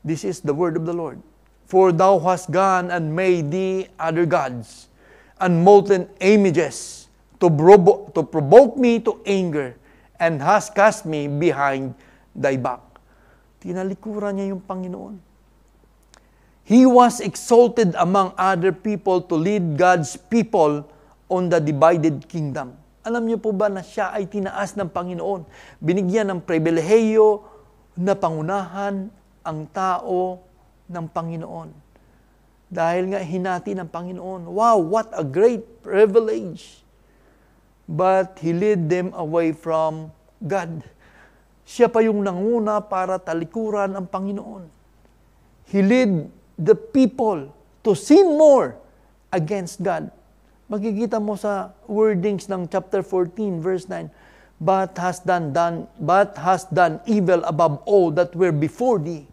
This is the word of the Lord. For thou hast gone and made thee other gods, and molten images, to provoke me to anger, and hast cast me behind thy back. Tinalikuran niya yung Panginoon. He was exalted among other people to lead God's people on the divided kingdom. Alam niyo po ba na siya ay tinaas ng Panginoon? Binigyan ng pribilehiyo na pangunahan ang tao ng Panginoon. Dahil nga hinati ng Panginoon. Wow, what a great privilege. But he led them away from God. Siya pa yung nanguna para talikuran ang Panginoon. He led the people to sin more against God. Makikita mo sa wordings ng chapter 14 verse 9, but hast done evil above all that were before thee.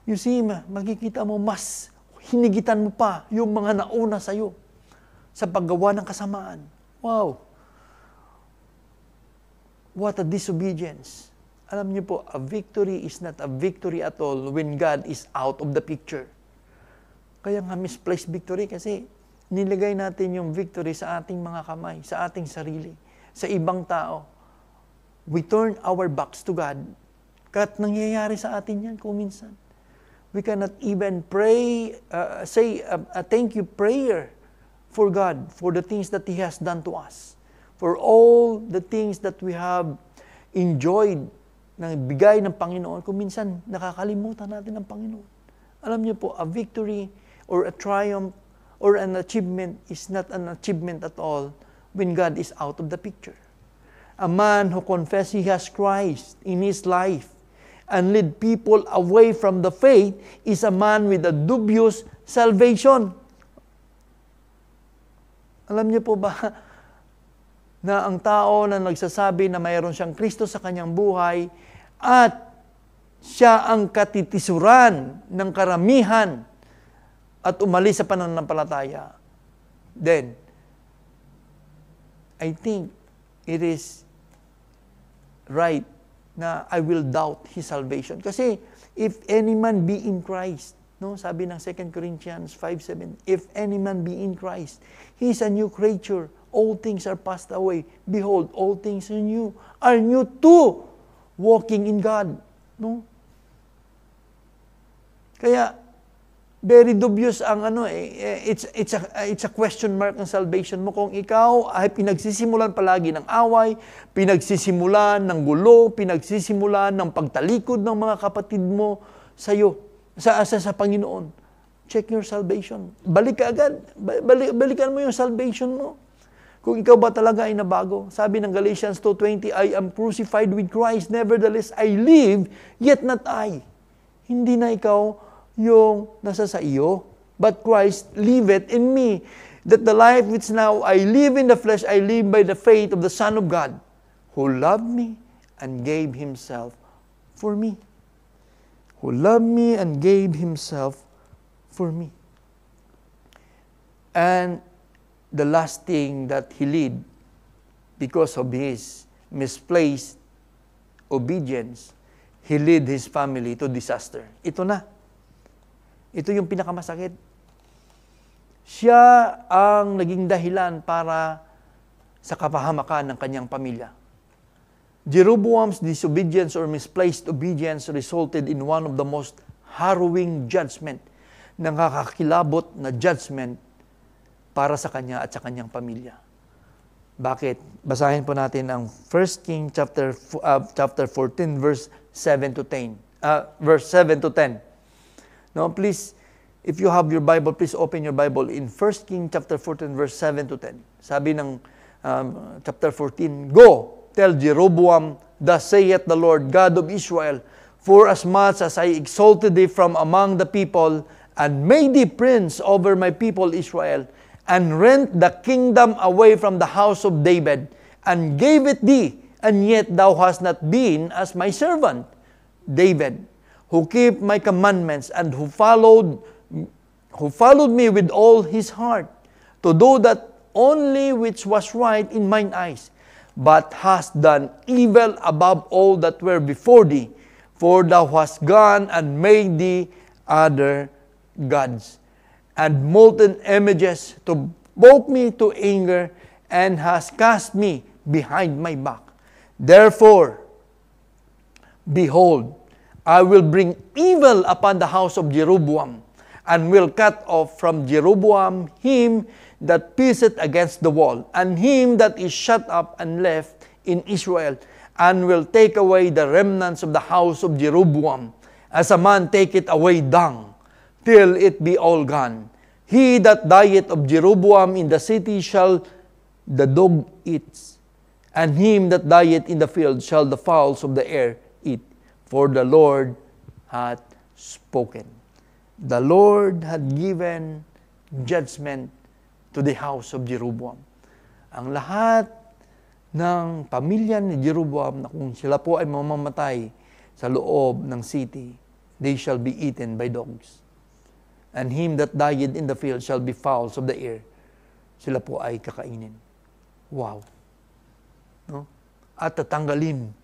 You see, makikita mo mas hinigitan mo pa yung mga nauna sa iyo sa paggawa ng kasamaan. Wow. What a disobedience. Alam niyo po, a victory is not a victory at all when God is out of the picture. Kaya nga misplaced victory kasi nilagay natin yung victory sa ating mga kamay, sa ating sarili, sa ibang tao. We turn our backs to God. Kahit nangyayari sa atin yan kung minsan. We cannot even pray, say a thank you prayer for God, for the things that He has done to us. For all the things that we have enjoyed na bigay ng Panginoon, kung minsan nakakalimutan natin ang Panginoon. Alam niyo po, a victory or a triumph or an achievement is not an achievement at all when God is out of the picture. A man who confesses he has Christ in his life and lead people away from the faith is a man with a dubious salvation. Alam niyo po ba na ang tao na nagsasabi na mayroon siyang Kristo sa kanyang buhay at siya ang katitisuran ng karamihan at umalis sa pananampalataya, then I think it is right na I will doubt his salvation. Kasi if any man be in Christ, no, sabi ng 2 Corinthians 5:7, if any man be in Christ, he is a new creature. All things are passed away. Behold, all things are new too, walking in God. No? Kaya, very dubious ang it's a question mark ang salvation mo kung ikaw ay pinagsisimulan palagi ng away, pinagsisimulan ng gulo, pinagsisimulan ng pagtalikod ng mga kapatid mo sa iyo, sa Panginoon. Check your salvation. Balik ka agad. Balikan mo yung salvation mo. Kung ikaw ba talaga ay nabago. Sabi ng Galatians 2:20, I am crucified with Christ, nevertheless I live, yet not I. Hindi na ikaw yung nasa sa iyo, but Christ liveth in me. That the life which now I live in the flesh, I live by the faith of the Son of God, who loved me and gave Himself for me. Who loved me and gave Himself for me. And the last thing that he did, because of his misplaced obedience, he led his family to disaster. Ito na. Ito yung pinakamasakit. Siya ang naging dahilan para sa kapahamakan ng kanyang pamilya. Jeroboam's disobedience or misplaced obedience resulted in one of the most harrowing judgment, nakakakilabot na judgment para sa kanya at sa kanyang pamilya. Bakit? Basahin po natin ang 1 King chapter 14 verse 7 to 10. Verse 7 to 10. No, please, if you have your Bible, please open your Bible in 1 King chapter 14 verse 7 to 10. Sabi ng chapter 14, Go, tell Jeroboam, thus saith the Lord God of Israel, for as much as I exalted thee from among the people, and made thee prince over my people Israel, and rent the kingdom away from the house of David, and gave it thee, and yet thou hast not been as my servant David, who kept my commandments, and who followed me with all his heart, to do that only which was right in mine eyes, but hast done evil above all that were before thee, for thou hast gone and made thee other gods, and molten images to provoke me to anger, and hast cast me behind my back. Therefore, behold, I will bring evil upon the house of Jeroboam, and will cut off from Jeroboam him that pisseth against the wall, and him that is shut up and left in Israel, and will take away the remnants of the house of Jeroboam, as a man taketh away dung, till it be all gone. He that dieth of Jeroboam in the city shall the dog eat, and him that dieth in the field shall the fowls of the air eat. For the Lord hath spoken. The Lord had given judgment to the house of Jeroboam. Ang lahat ng pamilya ni Jeroboam, na kung sila po ay mamamatay sa loob ng city, they shall be eaten by dogs. And him that died in the field shall be fowls of the air. Sila po ay kakainin. Wow. No? At tatanggalin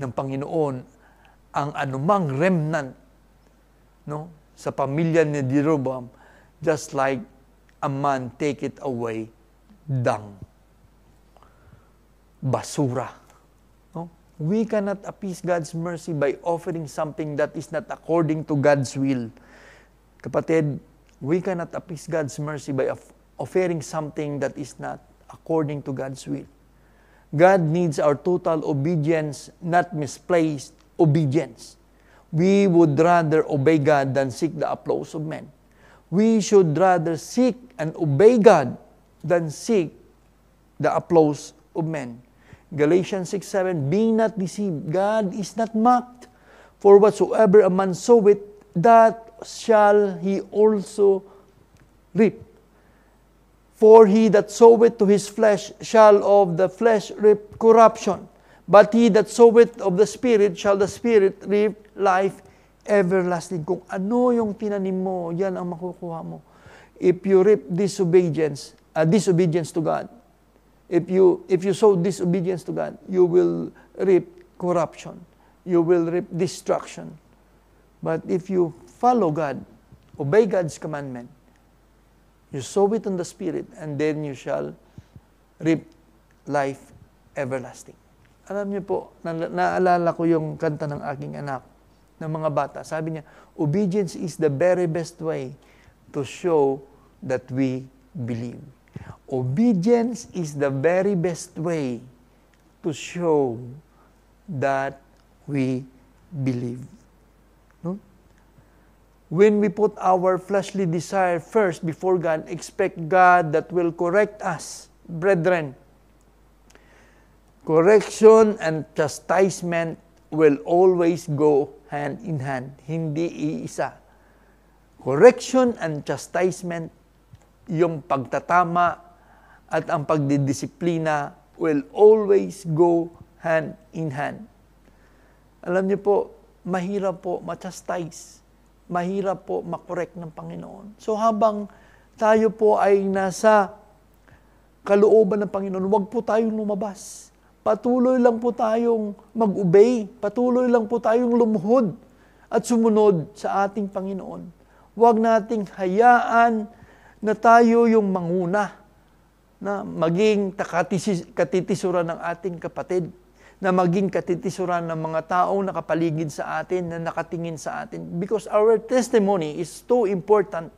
ng Panginoon ang anumang remnant, no, sa pamilya ni Jeroboam, just like a man take it away dung. Basura. No? We cannot appease God's mercy by offering something that is not according to God's will. Kapatid, we cannot appease God's mercy by offering something that is not according to God's will. God needs our total obedience, not misplaced obedience. We would rather obey God than seek the applause of men. We should rather seek and obey God than seek the applause of men. Galatians 6:7, being not deceived, God is not mocked. For whatsoever a man soweth, that shall he also reap. For he that soweth to his flesh shall of the flesh reap corruption. But he that soweth of the Spirit shall the Spirit reap life everlasting. Kung ano yung tinanim mo, yan ang makukuha mo. If you reap disobedience to God, if you sow disobedience to God, you will reap corruption. You will reap destruction. But if you follow God, obey God's commandment, you sow it in the Spirit, and then you shall reap life everlasting. Alam niyo po, naalala ko yung kanta ng aking anak, ng mga bata. Sabi niya, obedience is the very best way to show that we believe. Obedience is the very best way to show that we believe. No? When we put our fleshly desire first before God, expect God that will correct us. Brethren, correction and chastisement will always go hand in hand. Hindi iisa. Correction and chastisement, yung pagtatama at ang pagdidisiplina will always go hand in hand. Alam niyo po, mahirap po ma-chastise. Mahirap po makorek ng Panginoon. So habang tayo po ay nasa kalooban ng Panginoon, huwag po tayong lumabas. Patuloy lang po tayong mag-obey. Patuloy lang po tayong lumuhod at sumunod sa ating Panginoon. Huwag nating hayaan na tayo yung manguna, na maging katitisuran ng ating kapatid, na maging katitisuran ng mga taong nakapaligid sa atin, na nakatingin sa atin. Because our testimony is too important.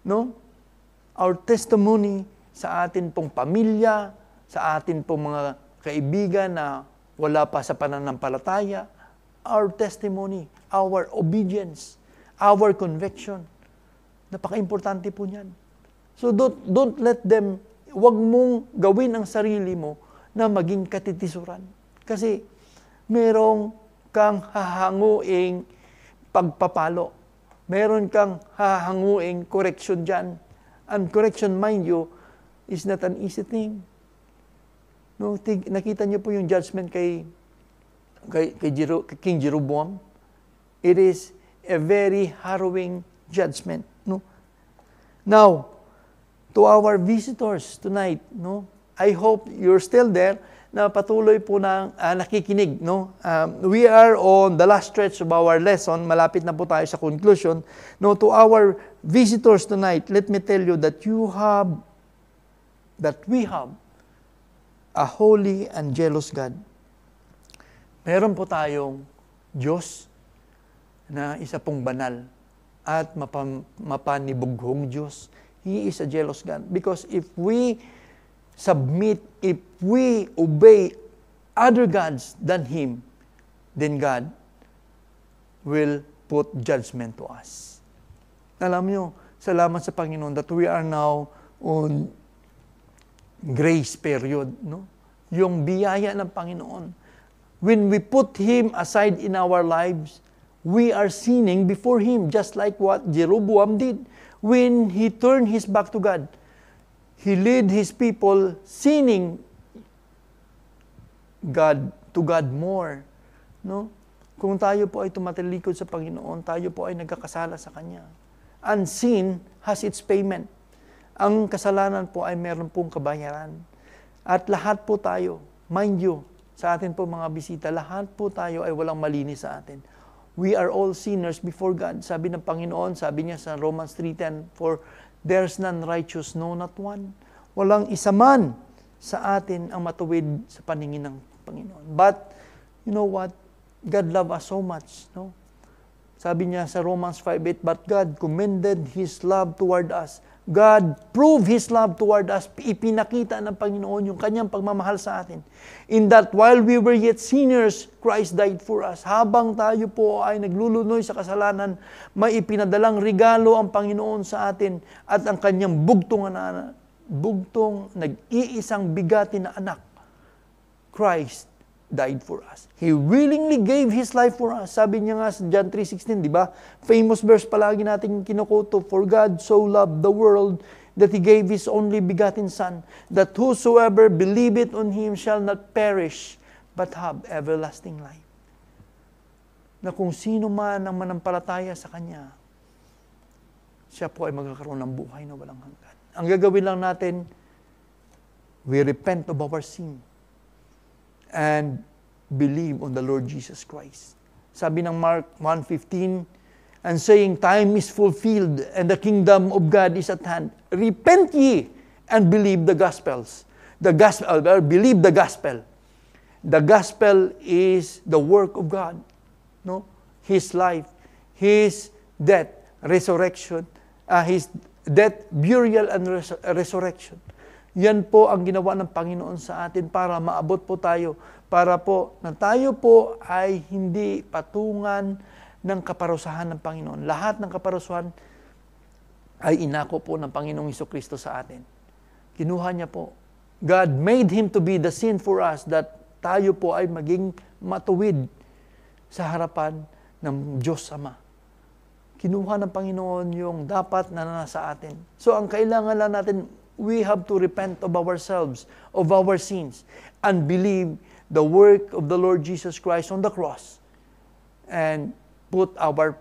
No? Our testimony sa atin pong pamilya, sa atin pong mga kaibigan na wala pa sa pananampalataya, our testimony, our obedience, our conviction. Napaka-importante po niyan. So don't let them, wag mong gawin ang sarili mo na maging katitisuran. Kasi merong kang hahanguing pagpapalo. Meron kang hahanguing correction dyan. And correction, mind you, is not an easy thing. No, nakita niyo po yung judgment kay King Jeroboam. It is a very harrowing judgment. No? Now, to our visitors tonight, no, I hope you're still there, na patuloy po na nakikinig. No? We are on the last stretch of our lesson. Malapit na po tayo sa conclusion. No, to our visitors tonight, let me tell you that we have a holy and jealous God. Meron po tayong Diyos na isa pong banal at mapanibughong Diyos. He is a jealous God. Because if we submit, if we obey other gods than Him, then God will put judgment to us. Alam nyo, salamat sa Panginoon that we are now on grace period. No? Yung biyaya ng Panginoon. When we put Him aside in our lives, we are sinning before Him, just like what Jeroboam did. When he turned his back to God, he led his people sinning to God more. No? Kung tayo po ay tumatalikod sa Panginoon, tayo po ay nagkakasala sa Kanya. And sin has its payment. Ang kasalanan po ay meron pong kabayaran. At lahat po tayo, mind you, sa atin po mga bisita, lahat po tayo ay walang malinis sa atin. We are all sinners before God. Sabi ng Panginoon, sabi niya sa Romans 3:10, for there's none righteous, no, not one. Walang isa man sa atin ang matuwid sa paningin ng Panginoon. But, you know what? God loved us so much, no? Sabi niya sa Romans 5:8, but God commended His love toward us. God proved His love toward us. Ipinakita ng Panginoon yung Kanyang pagmamahal sa atin. In that while we were yet sinners, Christ died for us. Habang tayo po ay naglulunoy sa kasalanan, may ipinadalang regalo ang Panginoon sa atin at ang Kanyang bugtong nag-iisang bigati na anak. Christ died for us. He willingly gave His life for us. Sabi niya nga sa John 3:16, di ba? Famous verse palagi natin kinukuto, for God so loved the world that He gave His only begotten Son, that whosoever believeth on Him shall not perish, but have everlasting life. Na kung sino man ang manampalataya sa Kanya, siya po ay magkakaroon ng buhay na walang hanggan. Ang gagawin lang natin, we repent of our sin and believe on the Lord Jesus Christ. Sabi ng Mark 1:15, and saying, time is fulfilled and the kingdom of God is at hand. Repent ye and believe the Gospels. Believe the Gospel. The Gospel is the work of God. No? His life, His death, resurrection, His death, burial, and resurrection. Yan po ang ginawa ng Panginoon sa atin para maabot po tayo, para po na tayo po ay hindi patungan ng kaparusahan ng Panginoon. Lahat ng kaparusahan ay inako po ng Panginoong Jesucristo sa atin. Kinuha niya po. God made Him to be the sin for us that tayo po ay maging matuwid sa harapan ng Diyos Ama. Kinuha ng Panginoon yung dapat na nasa atin. So ang kailangan lang natin, we have to repent of ourselves, of our sins, and believe the work of the Lord Jesus Christ on the cross and put our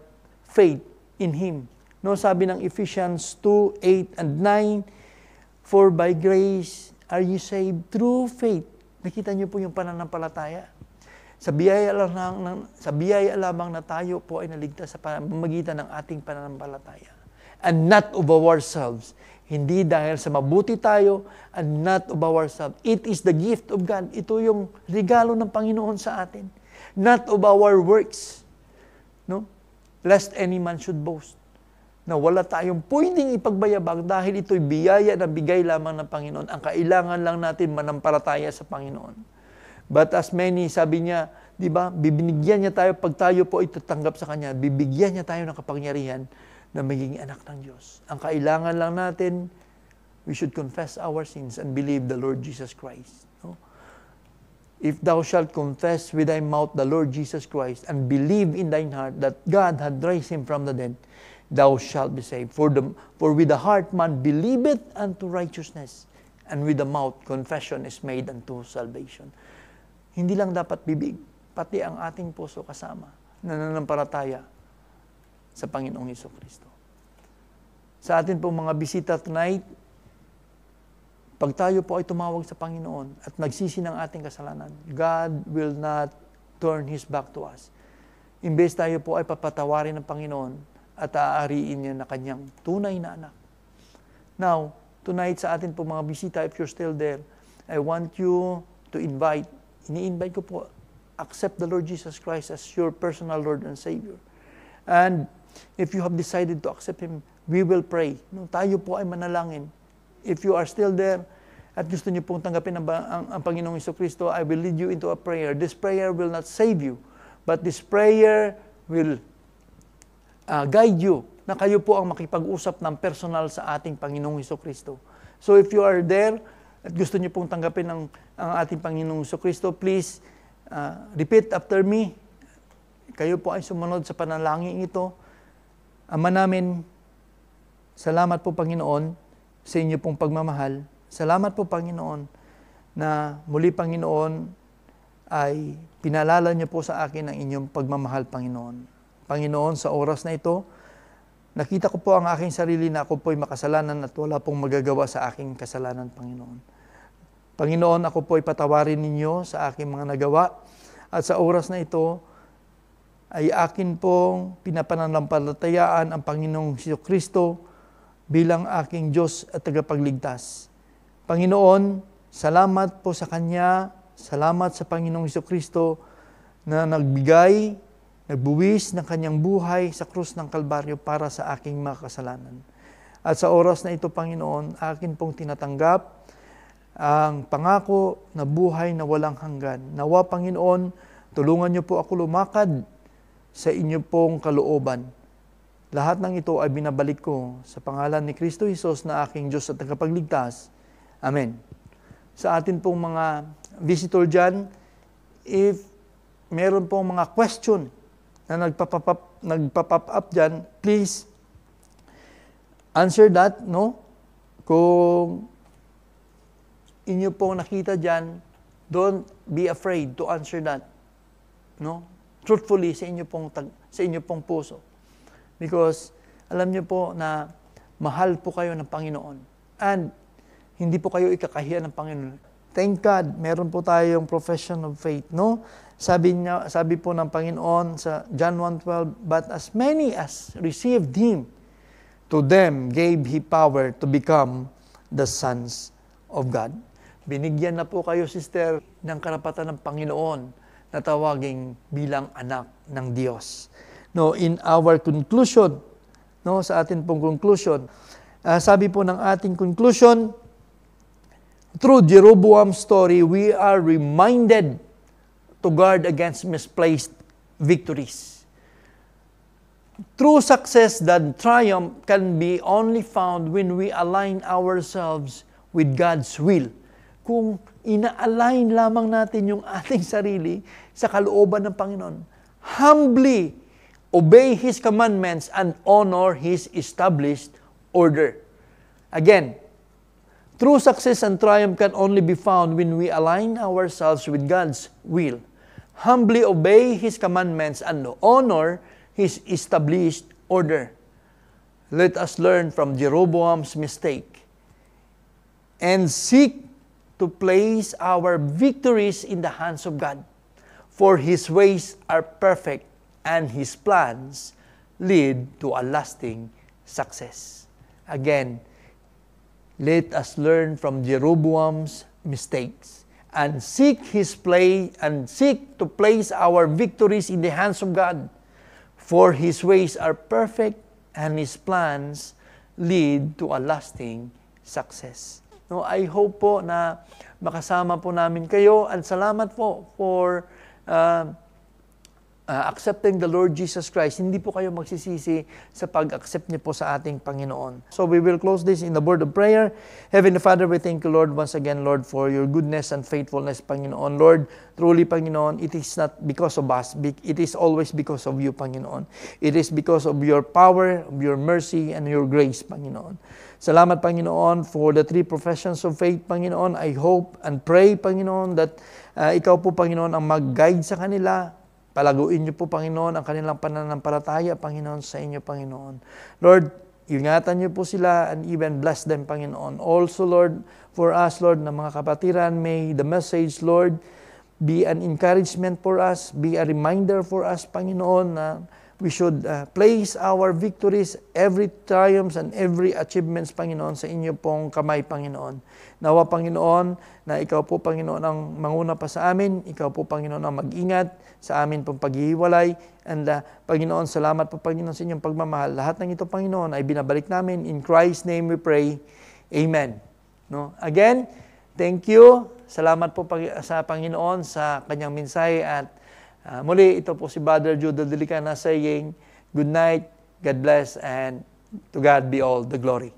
faith in Him. No, sabi ng Ephesians 2:8 and 9, for by grace are you saved through faith. Nakita niyo po yung pananampalataya. Sa biyaya lamang na tayo po ay naligtas sa pamamagitan ng ating pananampalataya. and not of ourselves. Hindi dahil sa mabuti tayo and not of ourselves. It is the gift of God. Ito yung regalo ng Panginoon sa atin. Not of our works. No? Lest any man should boast. Na wala tayong pwedeng ipagbayabang dahil ito'y biyaya na bigay lamang ng Panginoon. Ang kailangan lang natin manampalataya sa Panginoon. But as many, sabi niya, di ba, bibinigyan niya tayo pag tayo po ay tatanggap sa Kanya, bibigyan niya tayo ng kapangyarihan na magiging anak ng Diyos. Ang kailangan lang natin, we should confess our sins and believe the Lord Jesus Christ. No? If thou shalt confess with thy mouth the Lord Jesus Christ and believe in thine heart that God had raised him from the dead, thou shalt be saved. For with the heart man believeth unto righteousness, and with the mouth confession is made unto salvation. Hindi lang dapat bibig, pati ang ating puso kasama, nananampalataya sa Panginoong Hesukristo. Sa atin pong mga bisita tonight, pag tayo po ay tumawag sa Panginoon at nagsisi ng ating kasalanan, God will not turn His back to us. Imbes tayo po ay papatawarin ng Panginoon at aariin niya na kanyang tunay na anak. Now, tonight sa atin po mga bisita, if you're still there, I want you to ini-invite ko po, accept the Lord Jesus Christ as your personal Lord and Savior. And if you have decided to accept Him, we will pray. No, tayo po ay manalangin. If you are still there at gusto niyo pong tanggapin ang Panginoong Hesukristo, I will lead you into a prayer. This prayer will not save you, but this prayer will guide you na kayo po ang makipag-usap ng personal sa ating Panginoong Hesukristo. So if you are there at gusto niyo pong tanggapin ang ating Panginoong Hesukristo, please repeat after me. Kayo po ay sumunod sa panalangin ito. Ama namin, salamat po Panginoon sa inyo pong pagmamahal. Salamat po Panginoon na muli Panginoon ay pinalala niyo po sa akin ang inyong pagmamahal Panginoon. Panginoon, sa oras na ito, nakita ko po ang aking sarili na ako po'y makasalanan at wala pong magagawa sa aking kasalanan, Panginoon. Panginoon, ako po'y patawarin ninyo sa aking mga nagawa. At sa oras na ito, ay akin pong pinapananampalatayaan ang Panginoong Hesukristo bilang aking Diyos at tagapagligtas. Panginoon, salamat po sa Kanya, salamat sa Panginoong Hesukristo na nagbuwis ng Kanyang buhay sa krus ng Kalbaryo para sa aking mga kasalanan. At sa oras na ito, Panginoon, akin pong tinatanggap ang pangako na buhay na walang hanggan. Nawa, Panginoon, tulungan niyo po ako lumakad sa inyo pong kalooban. Lahat ng ito ay binabalik ko sa pangalan ni Kristo Jesus na aking Diyos at tagapagligtas. Amen. Sa atin pong mga visitor dyan, if meron pong mga question na nagpa-pop up dyan, please answer that, no? Kung inyo pong nakita dyan, don't be afraid to answer that, no? Truthfully sa inyo pong puso. Because alam niyo po na mahal po kayo ng Panginoon. And hindi po kayo ikakahiya ng Panginoon. Thank God, meron po tayong profession of faith, no? Sabi po ng Panginoon sa John 1:12, but as many as received Him, to them gave He power to become the sons of God. Binigyan na po kayo, sister, ng karapatan ng Panginoon na tawaging bilang anak ng Diyos. No, in our conclusion, no, sa atin pong conclusion, sabi po ng ating conclusion, through Jeroboam's story, we are reminded to guard against misplaced victories. True success that triumph can be only found when we align ourselves with God's will. Kung ina-align lamang natin yung ating sarili sa kalooban ng Panginoon, humbly obey His commandments and honor His established order. Again, true success and triumph can only be found when we align ourselves with God's will. Humbly obey His commandments and honor His established order. Let us learn from Jeroboam's mistake and seek to place our victories in the hands of God. For His ways are perfect and His plans lead to a lasting success. Again, let us learn from Jeroboam's mistakes and seek to place our victories in the hands of God. For His ways are perfect and His plans lead to a lasting success. No, I hope po na makasama po namin kayo, and salamat po for accepting the Lord Jesus Christ. Hindi po kayo magsisisi sa pag-accept niyo po sa ating Panginoon. So we will close this in the word of prayer. Heavenly Father, we thank you, Lord, once again, Lord, for your goodness and faithfulness, Panginoon. Lord, truly, Panginoon, it is not because of us. It is always because of you, Panginoon. It is because of your power, of your mercy, and your grace, Panginoon. Salamat, Panginoon, for the three professions of faith, Panginoon. I hope and pray, Panginoon, that ikaw po, Panginoon, ang mag-guide sa kanila. Palaguin niyo po, Panginoon, ang kanilang pananampalataya, Panginoon, sa inyo, Panginoon. Lord, ingatan niyo po sila and even bless them, Panginoon. Also, Lord, for us, Lord, na mga kapatiran, may the message, Lord, be an encouragement for us, be a reminder for us, Panginoon, na we should place our victories, every triumphs and every achievements, Panginoon, sa inyo pong kamay, Panginoon. Nawa, Panginoon, na ikaw po, Panginoon, ang manguna pa sa amin, ikaw po, Panginoon, ang mag-ingat sa amin pong paghihiwalay. And Panginoon, salamat po, Panginoon, sa inyong pagmamahal. Lahat ng ito, Panginoon, ay binabalik namin. In Christ's name we pray. Amen. No? Again, thank you. Salamat po sa Panginoon sa kanyang mensahe. At muli, ito po si Brother Judo Delicana saying, good night, God bless, and to God be all the glory.